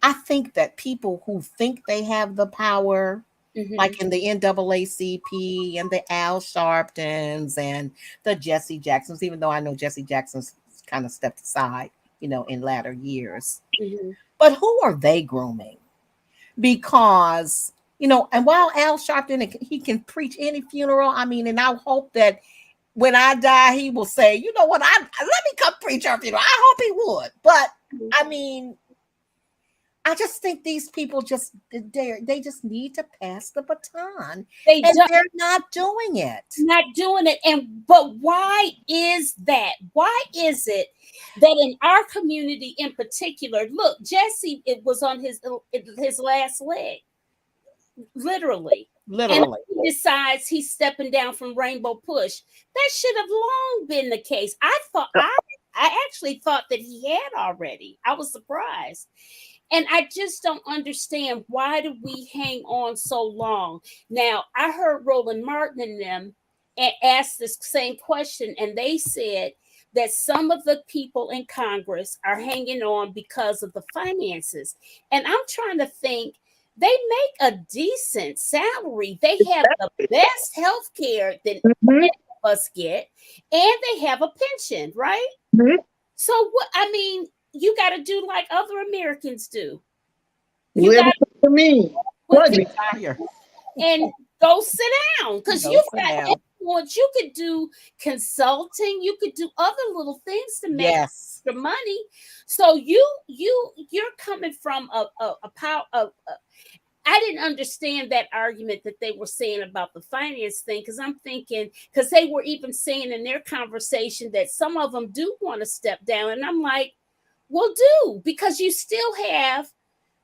I think that people who think they have the power, like in the NAACP and the Al Sharptons and the Jesse Jacksons, even though I know Jesse Jackson's kind of stepped aside, in latter years. Mm-hmm. But who are they grooming? Because, and while Al Sharpton, he can preach any funeral, and I hope that when I die, he will say, you know what, let me come preach our funeral. I hope he would. But, I just think these people they just need to pass the baton. They're not doing it. Not doing it. But why is that? Why is it that in our community in particular, look, Jesse, it was on his last leg. Literally. And he decides he's stepping down from Rainbow Push. That should have long been the case. I actually thought that he had already. I was surprised. And I just don't understand, why do we hang on so long? Now, I heard Roland Martin and them ask this same question, and they said that some of the people in Congress are hanging on because of the finances. And I'm trying to think, they make a decent salary. They have the best health care that many of us get, and they have a pension, right? Mm-hmm. So, you got to do like other Americans do. You got to me. And go sit down, because you've got influence. You could do consulting. You could do other little things to make extra money. So you're coming from a power. I didn't understand that argument that they were saying about the finance thing, because I'm thinking, because they were even saying in their conversation that some of them do want to step down, and I'm like, well, do, because you still have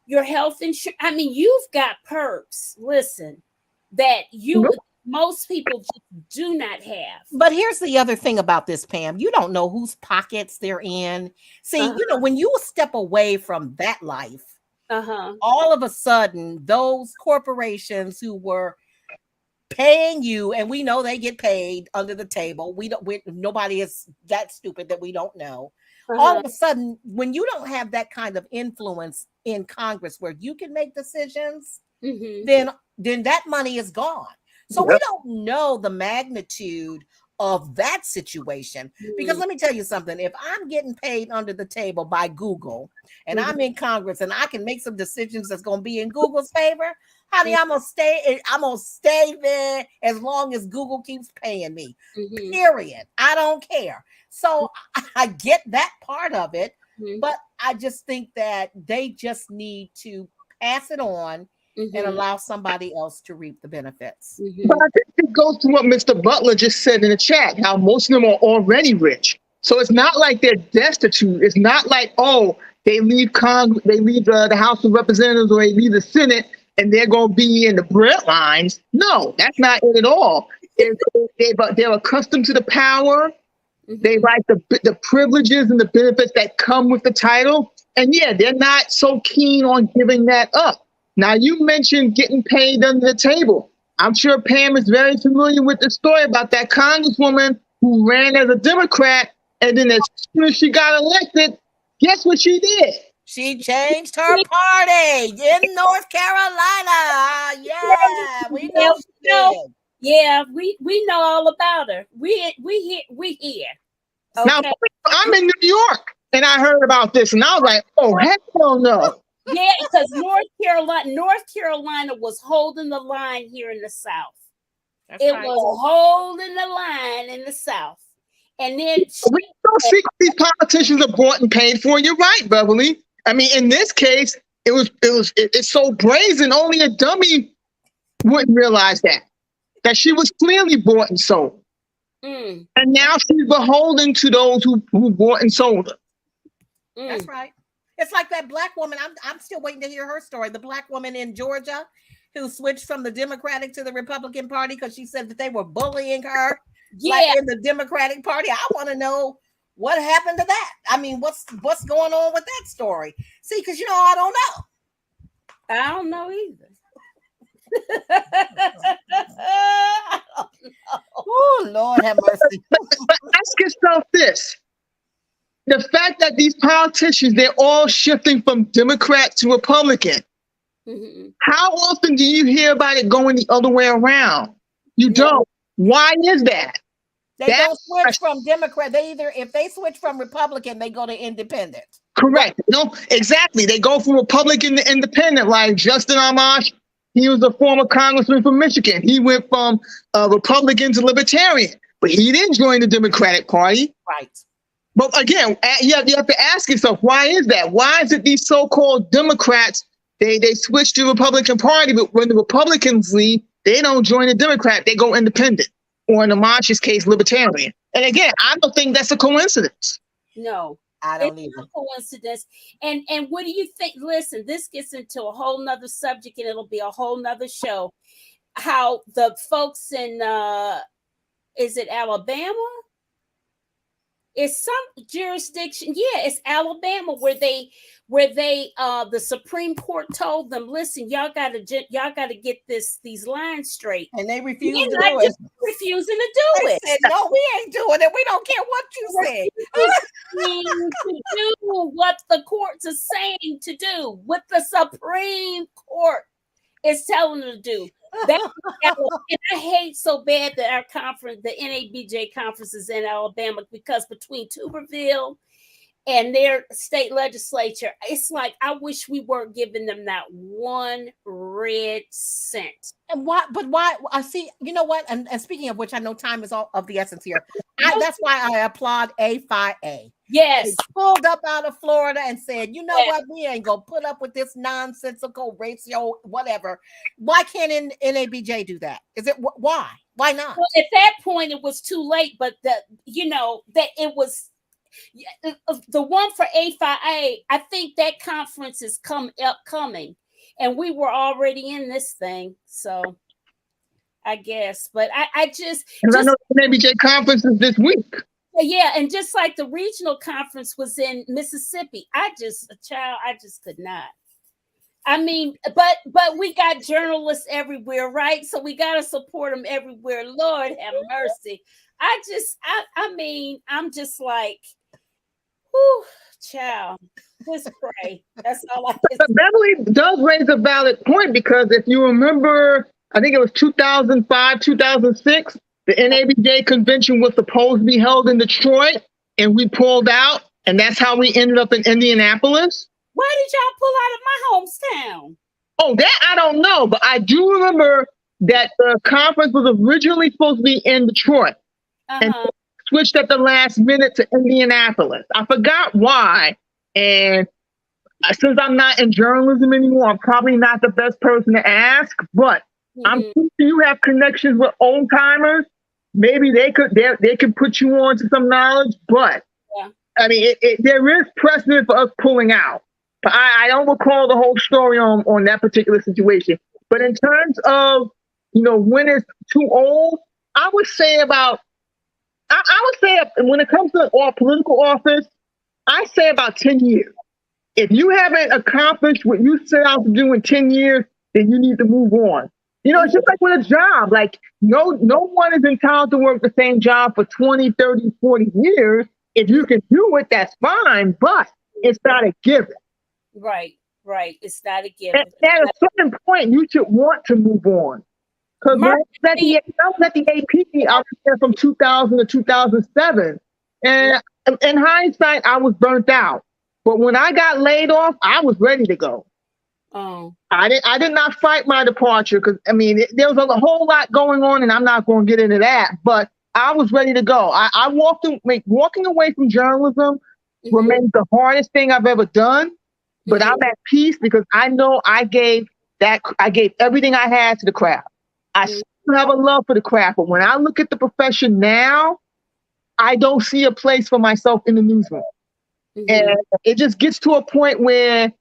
your health insurance. You've got perks, listen, that most people just do not have. But here's the other thing about this, Pam. You don't know whose pockets they're in. See, when you step away from that life, all of a sudden, those corporations who were paying you, and we know they get paid under the table. Nobody is that stupid that we don't know. All of a sudden, when you don't have that kind of influence in Congress where you can make decisions, then that money is gone. So we don't know the magnitude of that situation. Because let me tell you something, if I'm getting paid under the table by Google and I'm in Congress and I can make some decisions that's going to be in Google's favor, honey, I'm gonna stay there as long as Google keeps paying me. Period. I don't care. So I get that part of it, but I just think that they just need to pass it on and allow somebody else to reap the benefits. But I think it goes to what Mr. Butler just said in the chat, how most of them are already rich. So it's not like they're destitute. It's not like, oh, they leave the House of Representatives or they leave the Senate and they're going to be in the bread lines. No, that's not it at all. They're accustomed to the power. They like the privileges and the benefits that come with the title. And yeah, they're not so keen on giving that up. Now, you mentioned getting paid under the table. I'm sure Pam is very familiar with the story about that congresswoman who ran as a Democrat, and then as soon as she got elected, guess what she did? She changed her party in North Carolina. Yeah, we know she did. Yeah, we know all about her. We here. Okay. Now, I'm in New York, and I heard about this, and I was like, oh, hell no. Yeah, because North Carolina was holding the line here in the South. Was holding the line in the South. And then we don't see these politicians are bought and paid for. You're right, Beverly. I mean, in this case, it's so brazen, only a dummy wouldn't realize that she was clearly bought and sold. And now she's beholden to those who bought and sold her. That's right. It's like that black woman. I'm still waiting to hear her story. The black woman in Georgia who switched from the Democratic to the Republican Party because she said that they were bullying her in the Democratic Party. I want to know what happened to that. I mean, what's going on with that story? See, because I don't know. I don't know either. I don't know. Oh, Lord have mercy. But ask yourself this. The fact that these politicians, they're all shifting from Democrat to Republican. How often do you hear about it going the other way around? You don't. Why is that? They don't switch from Democrat. If they switch from Republican, they go to Independent. Correct. No, exactly. They go from Republican to Independent. Like Justin Amash, he was a former congressman from Michigan. He went from Republican to Libertarian, but he didn't join the Democratic Party. Right. But again, you have to ask yourself, why is that? Why is it these so-called Democrats, they switch to the Republican Party, but when the Republicans leave, they don't join the Democrat, they go Independent, or in Amash's case, Libertarian. And again, I don't think that's a coincidence. No, I don't either. It's not a coincidence. And what do you think? Listen, this gets into a whole nother subject, and it'll be a whole nother show. How the folks in, is it Alabama? It's some jurisdiction. Yeah, it's Alabama where they the Supreme Court told them, listen, y'all gotta get these lines straight. And they refused to do it. Refusing to do it. Said, no, we ain't doing it. We don't care what you say. To do what the courts are saying to do, what the Supreme Court is telling them to do. And I hate so bad that our conference, the NABJ conference, is in Alabama, because between Tuberville and their state legislature, it's like I wish we weren't giving them that one red cent. And why? But why? I see. You know what? And speaking of which, I know time is all of the essence here. That's why I applaud A5A. Yes, they pulled up out of Florida and said, you know what? We ain't gonna put up with this nonsensical ratio, whatever. Why can't NABJ do that? Is it why? Why not? Well, at that point, it was too late. But that it was. The one for A5A, I think that conference is upcoming, and we were already in this thing, so I guess. But I just I know the NABJ conference is this week. Yeah, and just like the regional conference was in Mississippi, I just could not. I mean, but we got journalists everywhere, right? So we got to support them everywhere. Lord have mercy. I mean, I'm just like, whew, child, just pray. That's all I can say. Beverly does raise a valid point, because if you remember, I think it was 2005, 2006, The NABJ convention was supposed to be held in Detroit, and we pulled out, and that's how we ended up in Indianapolis. Why did y'all pull out of my hometown? Oh, that I don't know, but I do remember that the conference was originally supposed to be in Detroit and switched at the last minute to Indianapolis. I forgot why, and since I'm not in journalism anymore, I'm probably not the best person to ask, but I'm sure you have connections with old timers. Maybe they could put you on to some knowledge, but I mean, there is precedent for us pulling out. But I don't recall the whole story on that particular situation. But in terms of, when it's too old, I would say when it comes to political office, I say about 10 years. If you haven't accomplished what you set out to do in 10 years, then you need to move on. It's just like with a job. Like, no one is entitled to work the same job for 20, 30, 40 years. If you can do it, that's fine, but it's not a given. Right. It's not a given. At a certain point, you should want to move on. Because when I was at the AP, I was there from 2000 to 2007. And in hindsight, I was burnt out. But when I got laid off, I was ready to go. Oh. I did not fight my departure because, there was a whole lot going on, and I'm not going to get into that. But I was ready to go. I walking away from journalism remains the hardest thing I've ever done. But I'm at peace because I know I gave everything I had to the craft. I still have a love for the craft, but when I look at the profession now, I don't see a place for myself in the newsroom. And it just gets to a point where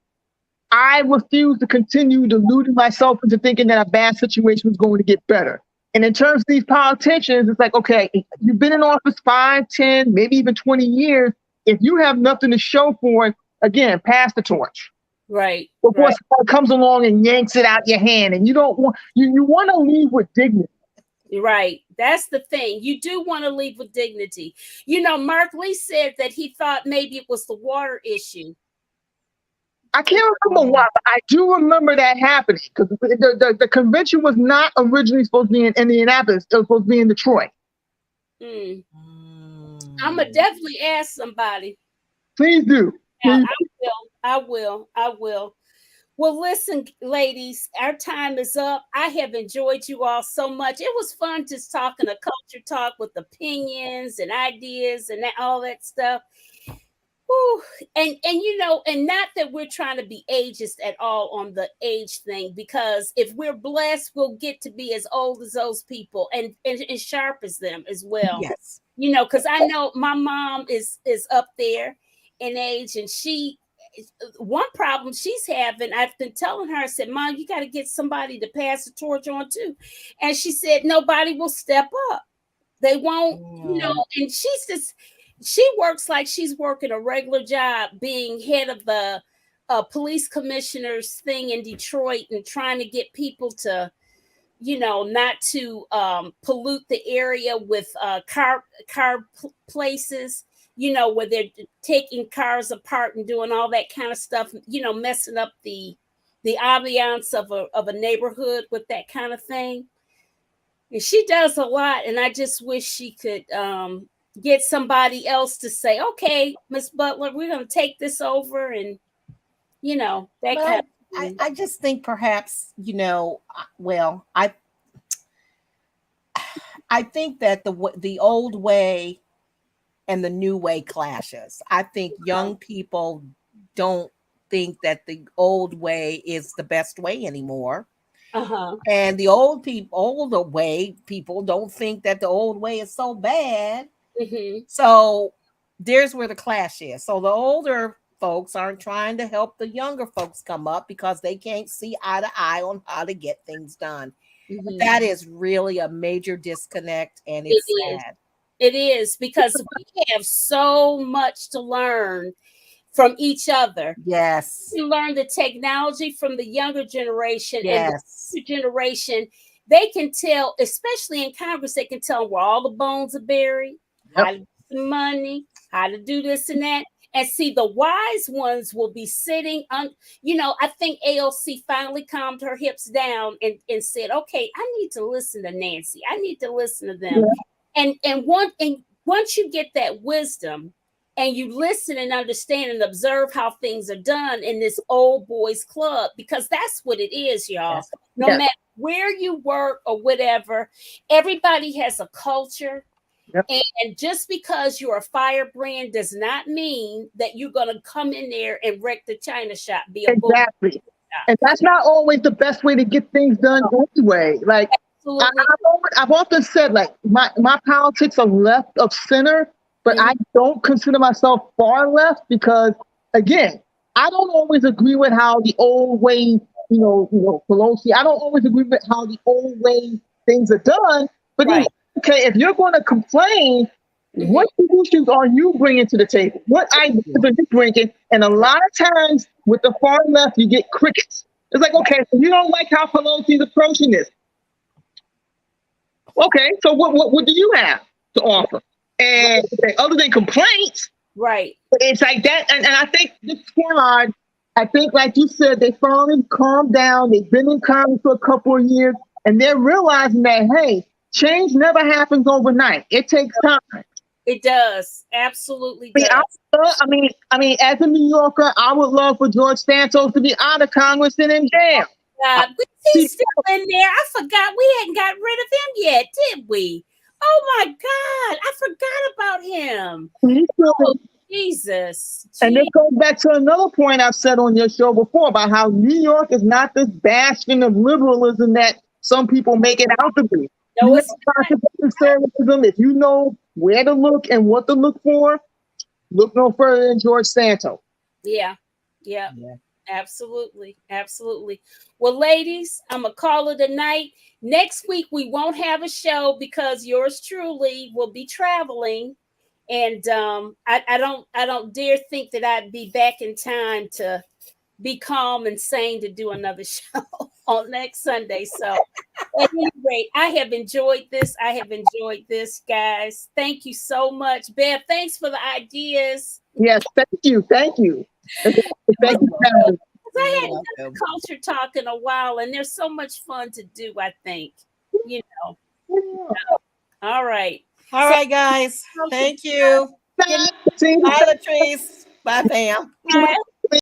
I refuse to continue deluding myself into thinking that a bad situation was going to get better. And in terms of these politicians, it's like, okay, you've been in office 5, 10, maybe even 20 years. If you have nothing to show for it, again, pass the torch. Right. Before someone comes along and yanks it out your hand, and you don't want you want to leave with dignity. Right. That's the thing. You do want to leave with dignity. Mark Lee said that he thought maybe it was the water issue. I can't remember why, but I do remember that happening because the convention was not originally supposed to be in Indianapolis. It was supposed to be in Detroit. I'm going to definitely ask somebody. Please do. I will. Well, listen, ladies, our time is up. I have enjoyed you all so much. It was fun just talking a culture talk with opinions and ideas and all that stuff. Ooh. And not that we're trying to be ageist at all on the age thing, because if we're blessed, we'll get to be as old as those people and sharp as them as well. Yes. Because I know my mom is up there in age, and one problem she's having, I've been telling her, I said, Mom, you got to get somebody to pass the torch on too. And she said, nobody will step up. They won't, and she works like she's working a regular job, being head of the police commissioner's thing in Detroit and trying to get people to, not to pollute the area with car places. Where they're taking cars apart and doing all that kind of stuff, messing up the ambiance of a neighborhood with that kind of thing. And she does a lot, and I just wish she could get somebody else to say, okay, Miss Butler, we're going to take this over, and that kind of thing. I just think perhaps, I think that the old way and the new way clashes. I think young people don't think that the old way is the best way anymore. And the older way people don't think that the old way is so bad. So there's where the clash is. So the older folks aren't trying to help the younger folks come up because they can't see eye to eye on how to get things done. That is really a major disconnect, and it's sad. It is, because we have so much to learn from each other. Yes. We learn the technology from the younger generation. Yes. And the generation, they can tell, especially in Congress, they can tell where all the bones are buried, how to get the money, how to do this and that. And see, the wise ones will be sitting on, I think AOC finally calmed her hips down and said, okay, I need to listen to Nancy. I need to listen to them. Yeah. And once you get that wisdom and you listen and understand and observe how things are done in this old boys club, because that's what it is, y'all. Yes. No matter where you work or whatever, everybody has a culture. Yep. And just because you're a firebrand does not mean that you're going to come in there and wreck the China shop. Exactly. And that's not always the best way to get things done anyway. Like, I've often said, like, my politics are left of center, but I don't consider myself far left because, again, I don't always agree with how the old way, Pelosi, I don't always agree with how the old way things are done, but okay, if you're going to complain, what issues are you bringing to the table? What ideas are you bringing? And a lot of times with the far left, you get crickets. It's like, okay, so you don't like how Pelosi's approaching this. Okay, so what do you have to offer? And other than complaints, it's like that. And I think this squad, I think, like you said, they finally calmed down. They've been in Congress for a couple of years, and they're realizing that, hey, change never happens overnight. It takes time. It does. Absolutely does. I mean, as a New Yorker, I would love for George Santos to be out of Congress and in jail. He's still in there. I forgot we hadn't got rid of him yet, did we? Oh my God, I forgot about him. Jesus. And it goes back to another point I've said on your show before about how New York is not this bastion of liberalism that some people make it out to be. No, it's conservatism. If you know where to look and what to look for, look no further than George Santos. Yeah. Absolutely. Well, ladies, I'm gonna call it a night. Next week we won't have a show because yours truly will be traveling, and I don't dare think that I'd be back in time to be calm and sane to do another show on next Sunday. So at any rate, I have enjoyed this, guys. Thank you so much. Bev, thanks for the ideas. Yes, thank you. Thank you. I hadn't done culture talk in a while, and there's so much fun to do, I think. All right. All right, guys. Thank you. Bye, Latrice. Bye, Pam. Bye.